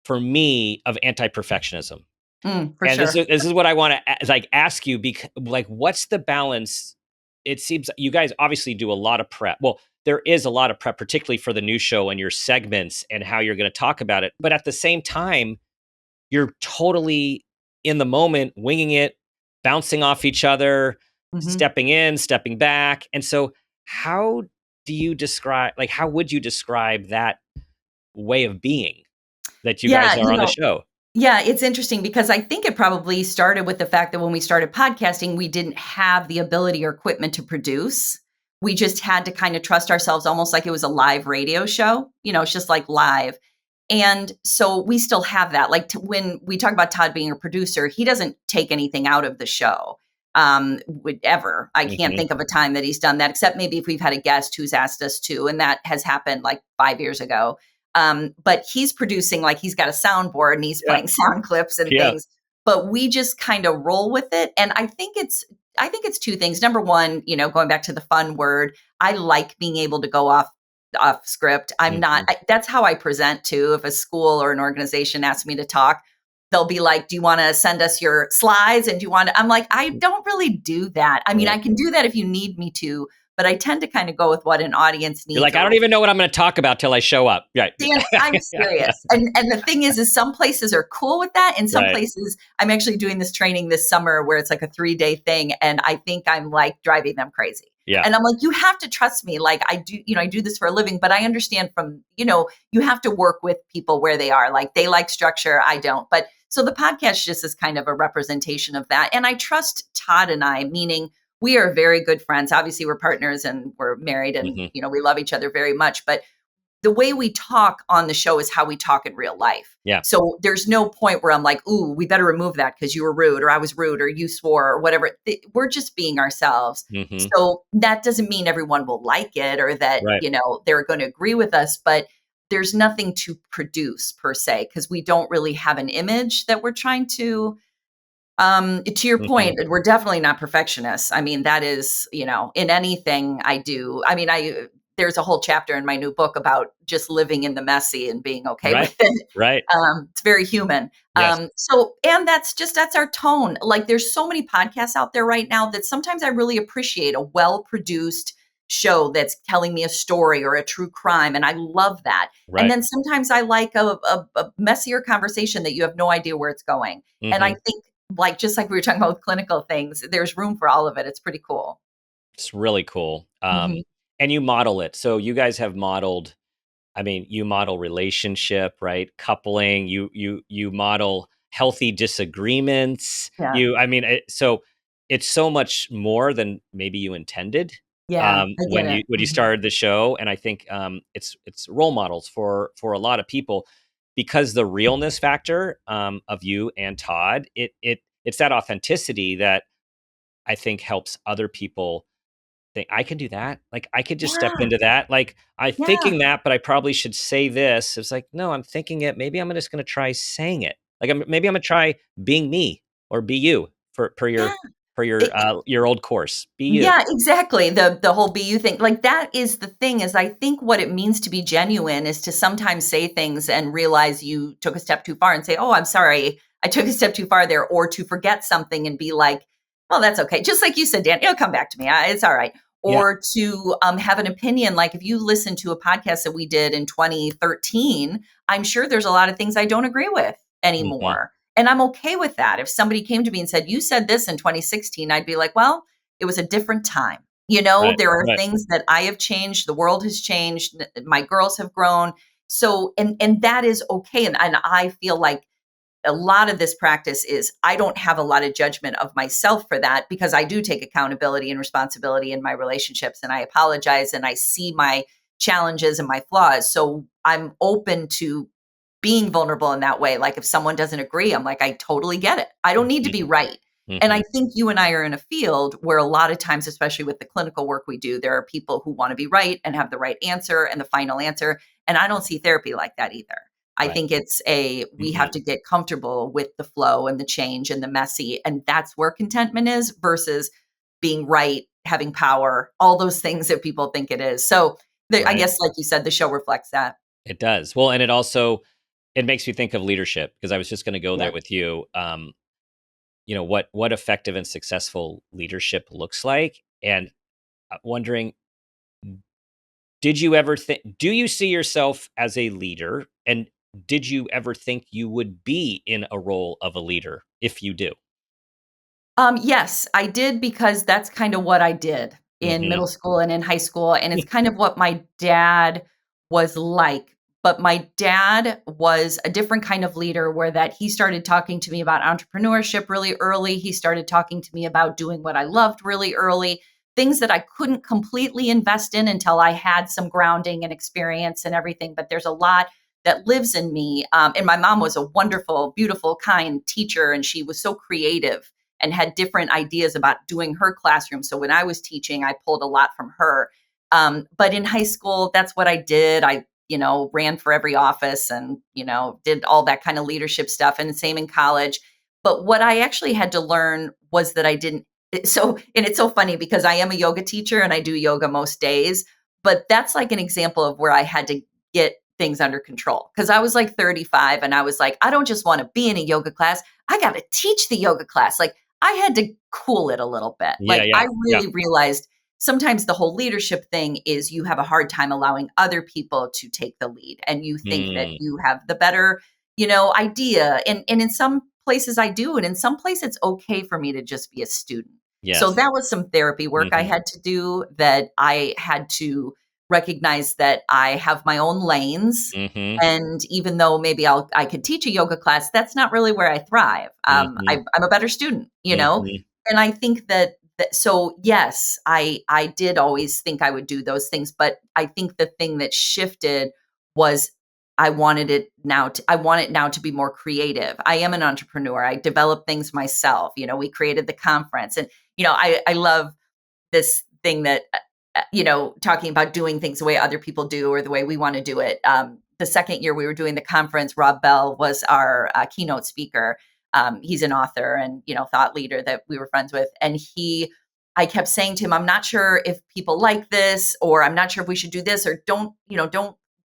for me of anti-perfectionism. For And sure. this is what I want to like ask you, because like, what's the balance? It seems you guys obviously do a lot of prep. Well, there is a lot of prep, particularly for the new show and your segments and how you're going to talk about it. But at the same time, you're totally in the moment, winging it, bouncing off each other, Hmm. stepping in, stepping back. And so, how do you describe, like, how would you describe that way of being that you Yeah. guys are on the show? Yeah, it's interesting because I think it probably started with the fact that when we started podcasting, we didn't have the ability or equipment to produce. We just had to kind of trust ourselves almost like it was a live radio show. It's just like live. And so we still have that. Like when we talk about Todd being a producer, he doesn't take anything out of the show ever. I can't Hmm. think of a time that he's done that, except maybe if we've had a guest who's asked us to, and that has happened like 5 years ago. But he's producing, like he's got a soundboard and he's Yeah. playing sound clips and Yeah. things. But we just kind of roll with it. And I think it's two things. Number one, going back to the fun word, I like being able to go off script. I'm not, Hmm. that's how I present too. If a school or an organization asks me to talk, they'll be like, do you want to send us your slides? And I'm like, I don't really do that. I mean, Yeah. I can do that if you need me to, but I tend to kind of go with what an audience You're needs like, I or don't even know what I'm going to talk about till I show up. Right. Dan, I'm Yeah. serious. And the thing is some places are cool with that. And some Right. places, I'm actually doing this training this summer where it's like a 3-day thing. And I think I'm like driving them crazy. Yeah. And I'm like, you have to trust me. Like I do this for a living, but I understand you have to work with people where they are. Like they like structure. I don't. But so the podcast just is kind of a representation of that. And I trust Todd and I, meaning we are very good friends. Obviously we're partners and we're married and, Hmm. we love each other very much, but the way we talk on the show is how we talk in real life. Yeah. So there's no point where I'm like, ooh, we better remove that because you were rude or I was rude or you swore or whatever. We're just being ourselves. Hmm. So that doesn't mean everyone will like it or that, Right. they're going to agree with us, but there's nothing to produce per se because we don't really have an image that we're trying to your Hmm. point, we're definitely not perfectionists. I mean, that is, in anything I do. I mean, there's a whole chapter in my new book about just living in the messy and being okay Right. with it. Right. It's very human. Yes. And that's our tone. Like there's so many podcasts out there right now that sometimes I really appreciate a well-produced show that's telling me a story or a true crime. And I love that. And Right. then sometimes I like a messier conversation that you have no idea where it's going. And I Hmm. think just like we were talking about with clinical things, there's room for all of it. It's pretty cool. It's really cool. Mhm. And you model it. So you guys have modeled, I mean, you model relationship, right? Coupling, you model healthy disagreements. Yeah. So it's so much more than maybe you intended Yeah, I get when it. you Mhm. started the show. And I think it's role models for a lot of people, because the realness factor of you and Todd, it's that authenticity that I think helps other people think, I can do that. Like, I could just step Yeah, into that. Like, I'm yeah, thinking that, but I probably should say this. It's like, no, I'm thinking it. Maybe I'm just going to try saying it. Like, maybe I'm going to try being me or be you yeah. for It your old course. Be you. Yeah, exactly. The whole BU thing. Like that is the thing is I think what it means to be genuine is to sometimes say things and realize you took a step too far and say, "Oh, I'm sorry. I took a step too far there," or to forget something and be like, "Well, that's okay." Just like you said, Dan, it'll come back to me. It's all right. Yeah. Or to have an opinion. Like if you listen to a podcast that we did in 2013, I'm sure there's a lot of things I don't agree with Hmm. anymore. And I'm okay with that. If somebody came to me and said, "You said this in 2016," I'd be like, "Well, it was a different time." Right. There are Right. things that I have changed, the world has changed, my girls have grown. So and that is okay. And I feel like a lot of this practice is I don't have a lot of judgment of myself for that because I do take accountability and responsibility in my relationships and I apologize and I see my challenges and my flaws. So I'm open to being vulnerable in that way. Like if someone doesn't agree, I'm like, I totally get it. I don't need to be right. And I think you and I are in a field where a lot of times, especially with the clinical work we do, there are people who want to be right and have the right answer and the final answer. And I don't see therapy like that either. I Right. think it's we have to get comfortable with the flow and the change and the messy. And that's where contentment is versus being right, having power, all those things that people think it is. So I Right. guess, like you said, the show reflects that. It does. Well, and it makes me think of leadership, because I was just going to go Yeah. there with you. What effective and successful leadership looks like, and wondering, did you ever think, do you see yourself as a leader, and did you ever think you would be in a role of a leader if you do? Yes, I did because that's kind of what I did in Hmm. middle school and in high school, and it's kind of what my dad was like. But my dad was a different kind of leader where that he started talking to me about entrepreneurship really early. He started talking to me about doing what I loved really early, things that I couldn't completely invest in until I had some grounding and experience and everything. But there's a lot that lives in me. And my mom was a wonderful, beautiful, kind teacher, and she was so creative and had different ideas about doing her classroom. So when I was teaching, I pulled a lot from her. But in high school, that's what I did. I, ran for every office and, did all that kind of leadership stuff. And same in college. But what I actually had to learn was that I didn't. And it's so funny because I am a yoga teacher and I do yoga most days. But that's like an example of where I had to get things under control because I was like 35 and I was like, I don't just want to be in a yoga class. I got to teach the yoga class. Like, I had to cool it a little bit. Yeah, Like yeah, I yeah. really realized sometimes the whole leadership thing is you have a hard time allowing other people to take the lead and you think that Mm, you have the better, idea. And in some places I do, and in some places it's okay for me to just be a student. So yes. that was some therapy work I Hmm. had to do that I had to recognize that I have my own lanes Hmm. and even though maybe I could teach a yoga class, that's not really where I thrive. Hmm. I'm a better student, Hmm. and I think that so yes, I did always think I would do those things, but I think the thing that shifted was I want it now to be more creative. I am an entrepreneur. I develop things myself. We created the conference, and I love this thing that talking about doing things the way other people do or the way we want to do it. The second year we were doing the conference, Rob Bell was our keynote speaker. He's an author and thought leader that we were friends with, and I kept saying to him, I'm not sure if people like this, or I'm not sure if we should do this, or don't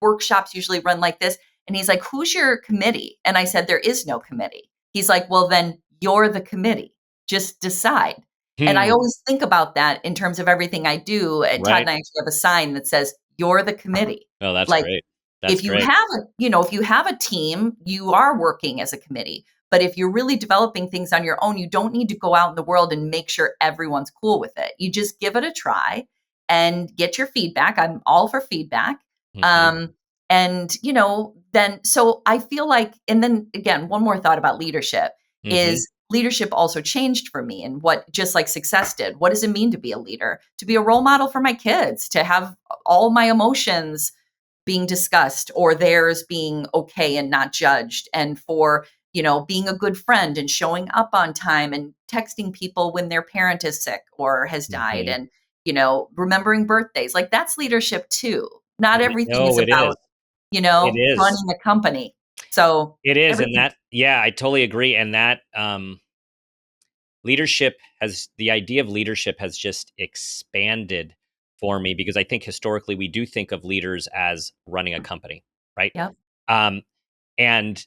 workshops usually run like this? And he's like, who's your committee? And I said, there is no committee. He's like, well, then you're the committee. Just decide. And I Hmm. always think about that in terms of everything I do. Todd Right. and I actually have a sign that says, "You're the committee." Oh, that's Like great. That's great. if you have a team, you are working as a committee. But if you're really developing things on your own, you don't need to go out in the world and make sure everyone's cool with it. You just give it a try and get your feedback. I'm all for feedback. Hmm. Um, and then so I feel like, and then again, one more thought about leadership Hmm. is leadership also changed for me and what just like success did. What does it mean to be a leader? To be a role model for my kids, to have all my emotions being discussed or theirs being okay and not judged, and for being a good friend and showing up on time and texting people when their parent is sick or has died, Hmm. and remembering birthdays. Like that's leadership too. Not everything is No, it is. about It is. running a company. So It is. And everything. that, yeah, I totally agree. And that, the idea of leadership has just expanded for me, because I think historically we do think of leaders as running a company, right? Yep. Um, and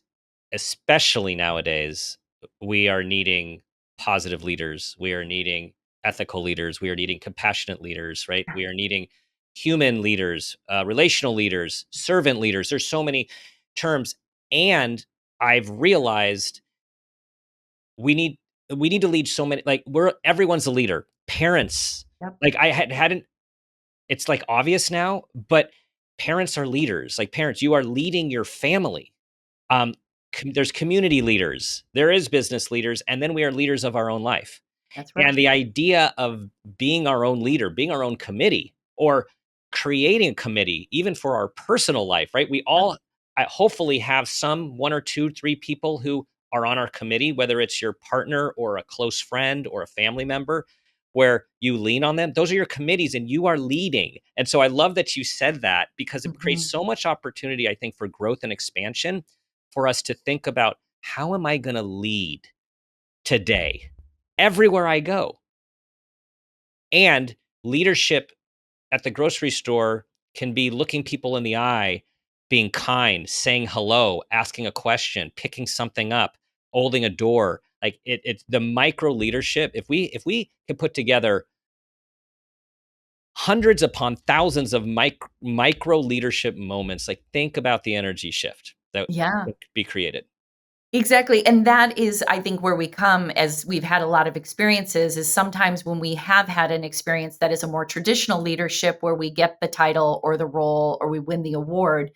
especially nowadays, we are needing positive leaders. We are needing ethical leaders. We are needing compassionate leaders, right? We are needing human leaders, relational leaders, servant leaders. There's so many terms. And I've realized we need we need to lead so many, like, everyone's a leader. Parents, Yep. like, I hadn't it's like obvious now, but parents are leaders. Like, parents, you are leading your family. Um, there's community leaders, there is business leaders, and then we are leaders of our own life. That's And right. the idea of being our own leader, being our own committee, or creating a committee, even for our personal life, right? We all hopefully have some 1 or 2, 3 people who are on our committee, whether it's your partner or a close friend or a family member, where you lean on them. Those are your committees and you are leading. And so I love that you said that, because it creates so much opportunity, I think, for growth and expansion for us to think about, how am I going to lead today everywhere I go? And leadership at the grocery store can be looking people in the eye, being kind, saying hello, asking a question, picking something up, holding a door. Like it's the micro leadership. If we can put together hundreds upon thousands of micro leadership moments, like think about the energy shift that Yeah. could be created. Exactly. And that is, I think, where we come as we've had a lot of experiences is sometimes when we have had an experience that is a more traditional leadership where we get the title or the role or we win the award.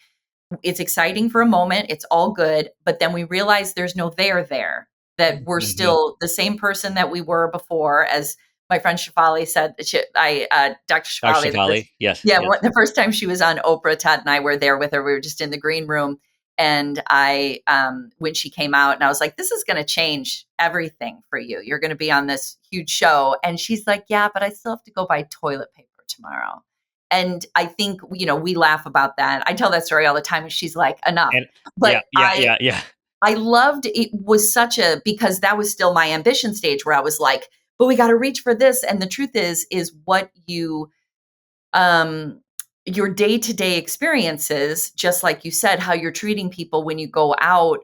It's exciting for a moment. It's all good. But then we realize there's no there, that we're Mhm. still the same person that we were before. As my friend Shefali said, Dr. Dr. Shefali, Shefali, yes, yeah, yes. the first time she was on Oprah, Todd and I were there with her. We were just in the green room. And when she came out, and I was like, this is going to change everything for you. You're going to be on this huge show. And she's like, yeah, but I still have to go buy toilet paper tomorrow. And I think, we laugh about that. I tell that story all the time. And she's like, enough. And But yeah. I loved it. Was because that was still my ambition stage where I was like, but we got to reach for this. And the truth is what um, your day-to-day experiences, just like you said, how you're treating people when you go out,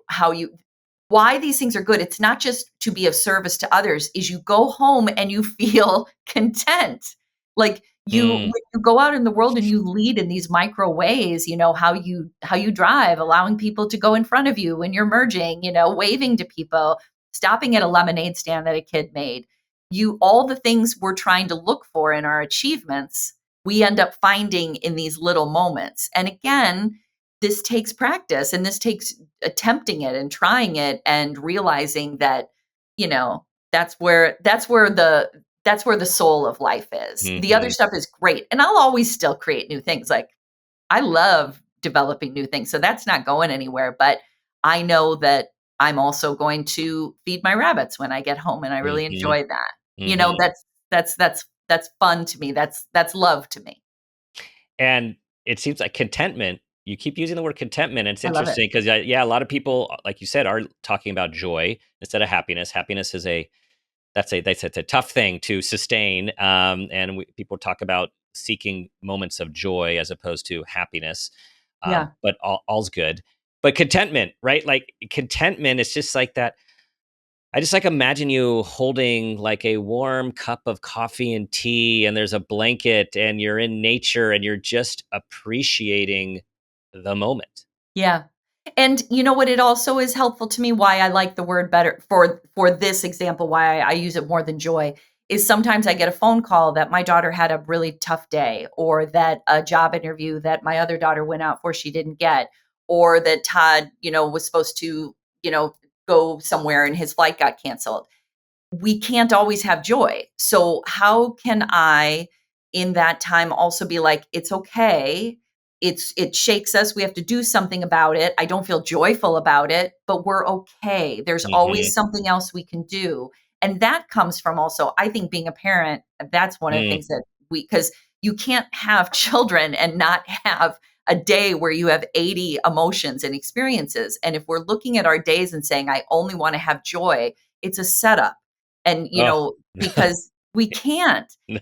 why these things are good. It's not just to be of service to others, is you go home and you feel content. Like when Mm, you go out in the world and you lead in these micro ways, how you drive, allowing people to go in front of you when you're merging, waving to people, stopping at a lemonade stand that a kid made. All the things we're trying to look for in our achievements, we end up finding in these little moments. And again, this takes practice and this takes attempting it and trying it and realizing that, that's where the soul of life is. The other mhm. stuff is great. And I'll always still create new things. Like I love developing new things. So that's not going anywhere. But I know that I'm also going to feed my rabbits when I get home. And I really Mhm, enjoy that. mhm. That's fun to me. That's love to me. And it seems like contentment, you keep using the word contentment. It's I love it. interesting because, yeah, a lot of people, like you said, are talking about joy instead of happiness. Happiness is that's a tough thing to sustain. And people talk about seeking moments of joy as opposed to happiness. Yeah. But all's good. But contentment, right? Like contentment is just like that. I just like imagine you holding like a warm cup of coffee and tea, and there's a blanket, and you're in nature, and you're just appreciating the moment. Yeah. And you know what? It also is helpful to me why I like the word better for this example, why I use it more than joy is sometimes I get a phone call that my daughter had a really tough day, or that a job interview that my other daughter went out for she didn't get, or that Todd, was supposed to, go somewhere and his flight got canceled. We can't always have joy. So how can I in that time also be like, it's okay. It shakes us. We have to do something about it. I don't feel joyful about it, but we're okay. There's always Mhm. something else we can do. And that comes from also, I think being a parent, that's one of the Mm. things that because you can't have children and not have a day where you have 80 emotions and experiences. And if we're looking at our days and saying, I only want to have joy, it's a setup. And Oh, no, because we can't. no.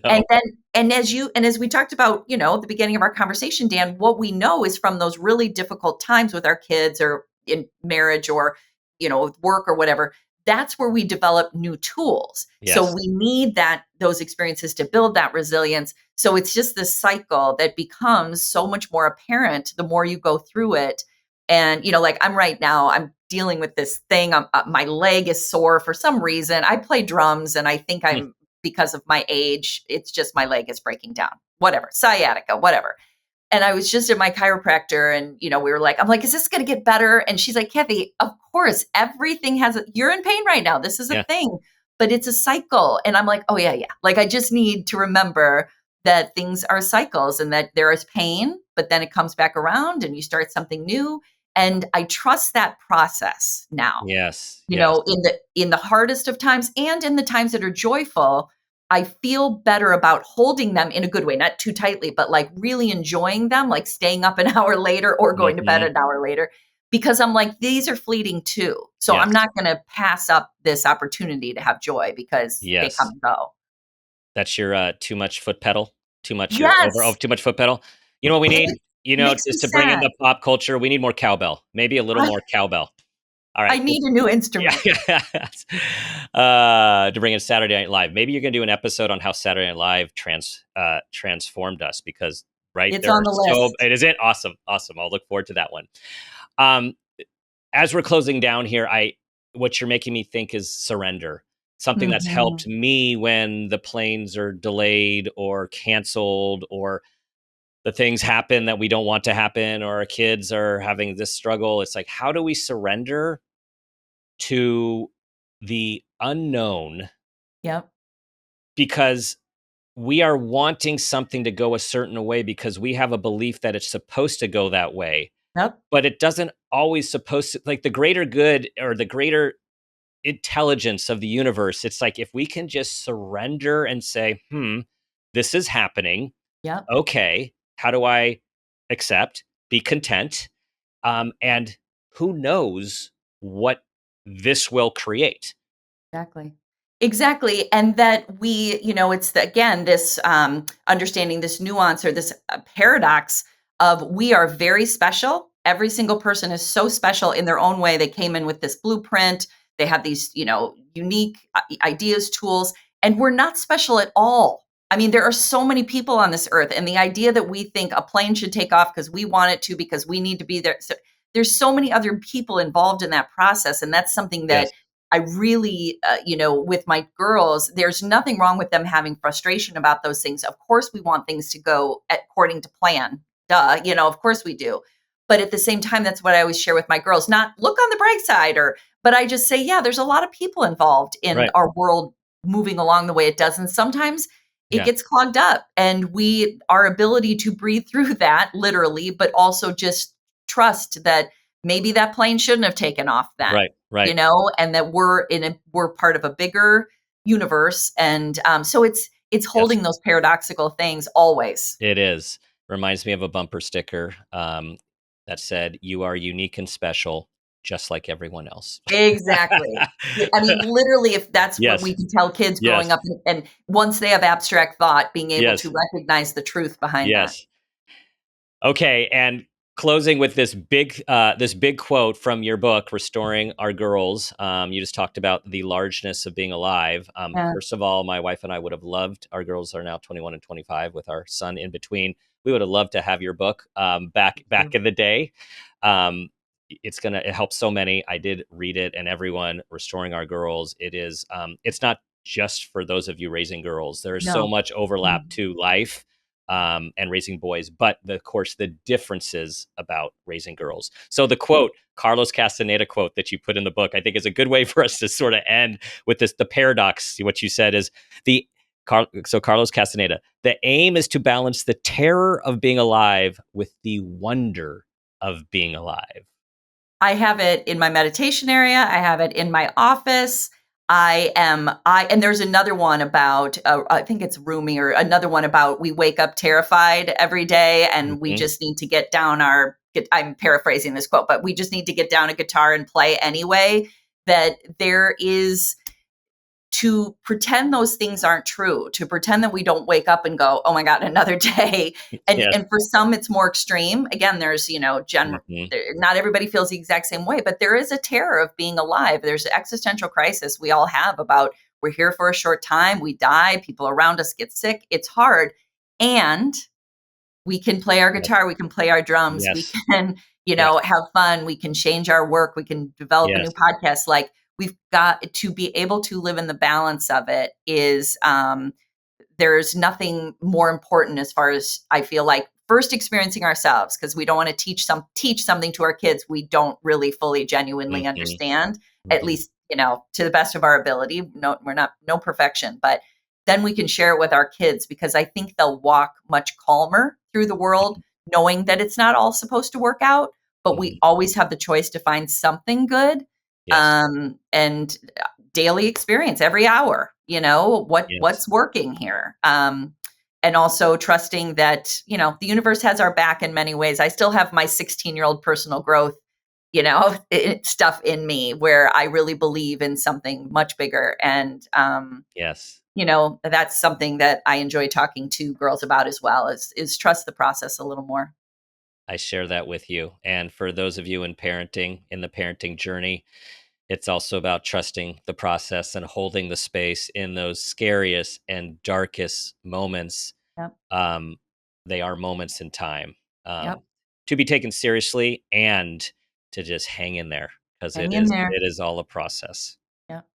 And as we talked about, at the beginning of our conversation, Dan, what we know is from those really difficult times with our kids or in marriage or with work or whatever, that's where we develop new tools. So Yes. we need those experiences to build that resilience. So it's just this cycle that becomes so much more apparent the more you go through it. And like I'm dealing with this thing. My leg is sore for some reason. I play drums, and I think Hmm. because of my age, it's just my leg is breaking down. Whatever, sciatica, whatever. And I was just at my chiropractor, and we were like, I'm like, is this going to get better? And she's like, Kathy, of course, everything you're in pain right now. This is a Yeah. thing, but it's a cycle. And I'm like, oh yeah, yeah. Like I just need to remember that things are cycles and that there is pain, but then it comes back around and you start something new. And I trust that process now. Yes. You Yes. know, in the hardest of times and in the times that are joyful, I feel better about holding them in a good way, not too tightly, but like really enjoying them, like staying up an hour later or going to bed Mhm. an hour later, because I'm like, these are fleeting too. So I'm Yes. not going to pass up this opportunity to have joy because they come Yes. and go. That's your too much foot pedal, Yes. too much foot pedal. You know what we It need? You know, makes me just to bring in sad. the pop culture, we need more cowbell. Maybe a little I, more cowbell. All I right. need a new Yeah. instrument. To bring in Saturday Night Live. Maybe you're gonna do an episode on how Saturday Night Live transformed us because right It's there on are the so list. it is it awesome, awesome. I'll look forward to that one. Um, as we're closing down here, I what you're making me think is surrender. Something that's helped Mhm. me when the planes are delayed or canceled or the things happen that we don't want to happen or our kids are having this struggle. It's like, how do we surrender to the unknown Yep. because we are wanting something to go a certain way because we have a belief that it's supposed to go that way, Yep. but it doesn't always supposed to, like the greater good or the greater intelligence of the universe. It's like if we can just surrender and say, this is happening. Yep. Okay, how do I accept, be content? And who knows what this will create? Exactly. Exactly. And that we, it's again, this understanding this nuance or this paradox of we are very special. Every single person is so special in their own way. They came in with this blueprint. They have these, unique ideas, tools, and we're not special at all. I mean, there are so many people on this earth, and the idea that we think a plane should take off because we want it to, because we need to be there. So there's so many other people involved in that process. And that's something Yes, that I really, with my girls, there's nothing wrong with them having frustration about those things. Of course, we want things to go according to plan. Duh, of course we do. But at the same time, that's what I always share with my girls. Not look on the bright side, but I just say, yeah, there's a lot of people involved in right. our world moving along the way it does, and sometimes it Yeah, gets clogged up, and our ability to breathe through that, literally, but also just trust that maybe that plane shouldn't have taken off then, right, right. and that we're part of a bigger universe. And so it's Yes, holding those paradoxical things always. it is. Reminds me of a bumper sticker that said, "You are unique and special, just like everyone else." Exactly. Yeah, I mean, literally, if that's what Yes, we can tell kids yes, growing up, and once they have abstract thought, being able to yes, recognize the truth behind that. yes. Okay, and closing with this big quote from your book, "Restoring Our Girls." You just talked about the largeness of being alive. Yeah. First of all, my wife and I would have loved. Our girls are now 21 and 25, with our son in between. We would have loved to have your book back in the day. Um, it helps so many. I did read it, and everyone, "Restoring Our Girls." It is. It's not just for those of you raising girls. There is so No. much overlap Mhm. to life and raising boys, but of course the differences about raising girls. So the quote, Carlos Castaneda quote that you put in the book, I think is a good way for us to sort of end with this. The paradox, what you said is so Carlos Castaneda, the aim is to balance the terror of being alive with the wonder of being alive. I have it in my meditation area. I have it in my office. And there's another one about, I think it's Rumi, or another one about we wake up terrified every day and we Mhm. just need to I'm paraphrasing this quote, but we just need to get down a guitar and play anyway. That there is, to pretend those things aren't true, to pretend that we don't wake up and go, oh my God, another day. And Yes. and for some it's more extreme. Again, there's, general, Mhm. not everybody feels the exact same way, but there is a terror of being alive. There's an existential crisis we all have about, we're here for a short time, we die, people around us get sick, it's hard. And we can play our Yes. guitar, we can play our drums, we Yes. can, Yes. have fun, we can change our work, we can develop a new Yes. podcast. Like, we've got to be able to live in the balance of it. Is There's nothing more important, as far as I feel like, first experiencing ourselves, because we don't want to teach something to our kids we don't really fully genuinely Mhm. understand, at Mhm. least, to the best of our ability. No, we're not, no perfection, but then we can share it with our kids, because I think they'll walk much calmer through the world, knowing that it's not all supposed to work out, but we Mhm. always have the choice to find something good. Yes. And daily experience every hour, what's Yes. working here. And also trusting that, the universe has our back in many ways. I still have my 16-year-old personal growth, stuff in me, where I really believe in something much bigger. And, Yes. that's something that I enjoy talking to girls about as well, is trust the process a little more. I share that with you. And for those of you in the parenting journey, it's also about trusting the process and holding the space in those scariest and darkest moments. Yep. Um, they are moments in time, Yep. to be taken seriously and to just hang in there, because Hang in there. it is all a process. Yep.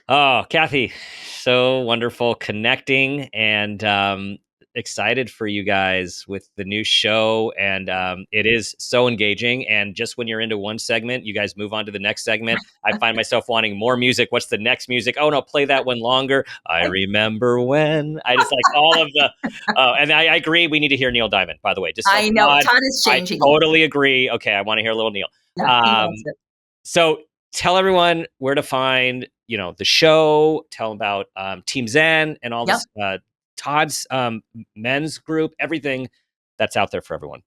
Oh, Cathy, so wonderful connecting, and excited for you guys with the new show. And it is so engaging. And just when you're into one segment, you guys move on to the next segment. I find myself wanting more music. What's the next music? Oh, no, play that one longer. I remember when. I just like all of the. And I agree. We need to hear Neil Diamond, by the way. Just I know God, Todd is I changing it. totally agree. Okay, I want to hear a little Neil. Yeah, he Um, loves it. so tell everyone where to find, the show. Tell them about Team Zen and all Yep. this, Todd's men's group, everything that's out there for everyone.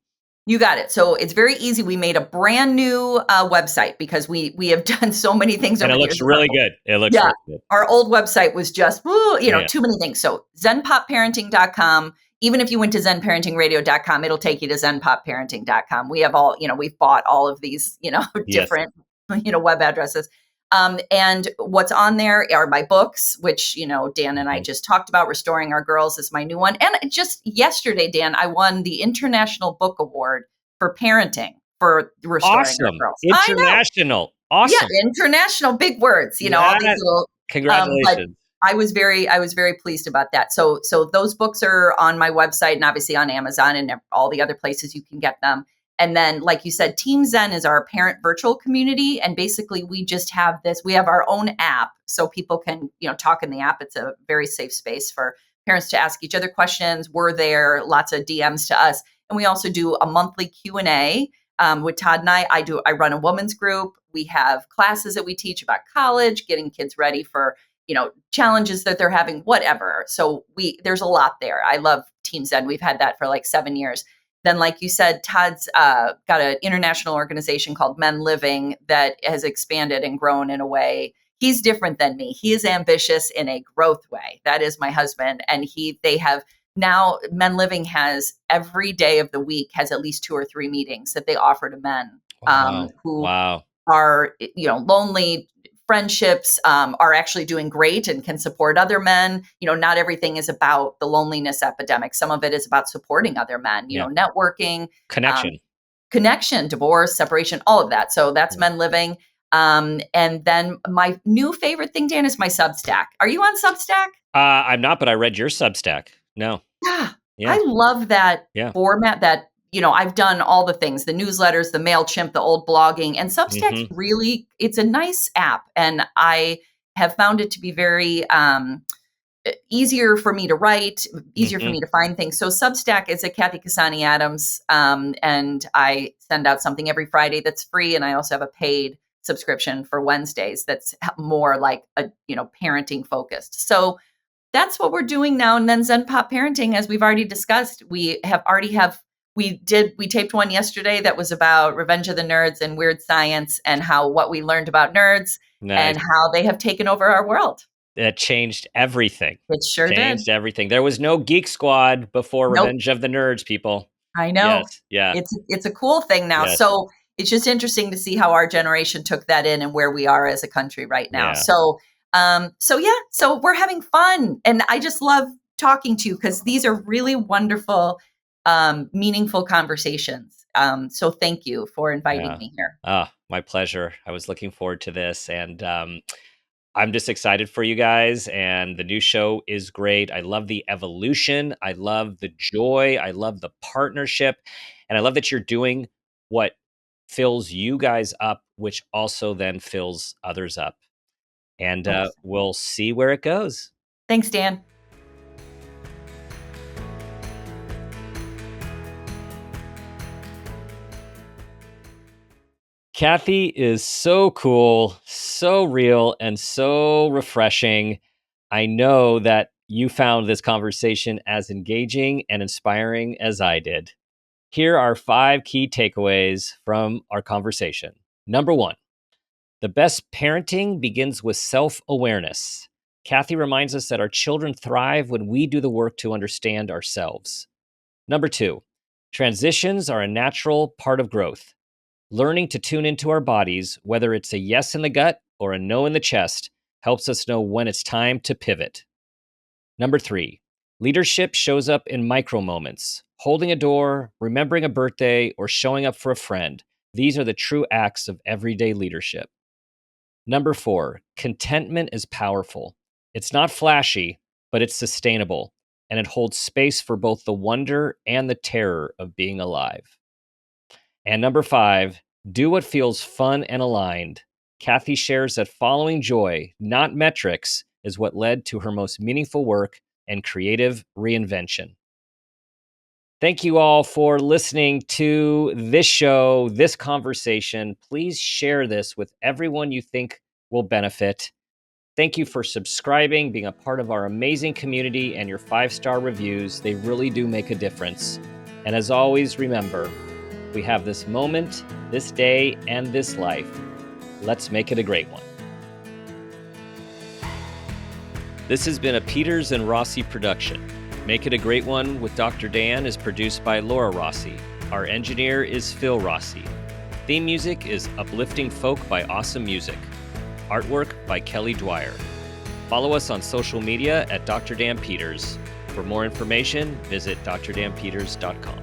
You got it. So it's very easy. We made a brand new website, because we have done so many things And over it the looks years. really good. It looks Yeah. really good. Our old website was just, Yeah. too many things. So zenpopparenting.com. Even if you went to zenparentingradio.com, it'll take you to zenpopparenting.com. We have all, we've bought all of these, Yes. different, web addresses. And what's on there are my books, which, Dan and I Mhm. just talked about. Restoring Our Girls is my new one. And just yesterday, Dan, I won the International Book Award for parenting for Restoring Our Awesome. Girls. I know. International. Yeah, Awesome. international, big words, all these Yes. little, but Congratulations. I was very pleased about that. So those books are on my website, and obviously on Amazon and all the other places you can get them. And then, like you said, Team Zen is our parent virtual community. And basically we have our own app, so people can, talk in the app. It's a very safe space for parents to ask each other questions. We're there, lots of DMs to us. And we also do a monthly Q&A. With Todd and I run a women's group. We have classes that we teach about college, getting kids ready for, challenges that they're having, whatever. So there's a lot there. I love Team Zen. We've had that for like 7 years. Then, like you said, Todd's got an international organization called Men Living that has expanded and grown in a way. He's different than me. He is ambitious in a growth way. That is my husband. And they have now, Men Living has every day of the week has at least 2 or 3 meetings that they offer to men Wow. who Wow. are, lonely. Friendships are actually doing great and can support other men. Not everything is about the loneliness epidemic. Some of it is about supporting other men, Yeah. networking, Connection. divorce, separation, all of that. So that's Yeah. Men Living. And then my new favorite thing, Dan, is my Substack. Are you on Substack? I'm not, but I read your Substack. No. Yeah. Yeah. I love that Yeah. format that, I've done all the things, the newsletters, the MailChimp, the old blogging, and Substack's Mhm. really, it's a nice app. And I have found it to be very easier for me to write, easier for Mhm. me to find things. So Substack is a Cathy Cassani Adams, and I send out something every Friday that's free. And I also have a paid subscription for Wednesdays that's more like a, parenting focused. So that's what we're doing now. And then Zen Pop Parenting, as we've already discussed, we taped one yesterday that was about Revenge of the Nerds and weird science, and what we learned about nerds Nice. and how they have taken over our world. That changed everything. It sure did. Changed everything. There was no Geek Squad before Nope. Revenge of the Nerds, people. I know. Yes. Yeah. It's a cool thing now. Yes. So it's just interesting to see how our generation took that in and where we are as a country right now. Yeah. So we're having fun, and I just love talking to you, because these are really wonderful, meaningful conversations. So thank you for inviting me here. My pleasure. I was looking forward to this, and I'm just excited for you guys. And the new show is great. I love the evolution. I love the joy. I love the partnership, and I love that you're doing what fills you guys up, which also then fills others up. and we'll see where it goes. Thanks, Dan. Cathy is so cool, so real, and so refreshing. I know that you found this conversation as engaging and inspiring as I did. Here are 5 key takeaways from our conversation. Number 1, the best parenting begins with self-awareness. Cathy reminds us that our children thrive when we do the work to understand ourselves. Number 2, transitions are a natural part of growth. Learning to tune into our bodies, whether it's a yes in the gut or a no in the chest, helps us know when it's time to pivot. Number 3, leadership shows up in micro moments. Holding a door, remembering a birthday, or showing up for a friend. These are the true acts of everyday leadership. Number 4, contentment is powerful. It's not flashy, but it's sustainable, and it holds space for both the wonder and the terror of being alive. And number 5, do what feels fun and aligned. Cathy shares that following joy, not metrics, is what led to her most meaningful work and creative reinvention. Thank you all for listening to this show, this conversation. Please share this with everyone you think will benefit. Thank you for subscribing, being a part of our amazing community, and your 5-star reviews. They really do make a difference. And as always, remember, we have this moment, this day, and this life. Let's make it a great one. This has been a Peters and Rossi production. Make It a Great One with Dr. Dan is produced by Laura Rossi. Our engineer is Phil Rossi. Theme music is Uplifting Folk by Awesome Music. Artwork by Kelly Dwyer. Follow us on social media at Dr. Dan Peters. For more information, visit drdanpeters.com.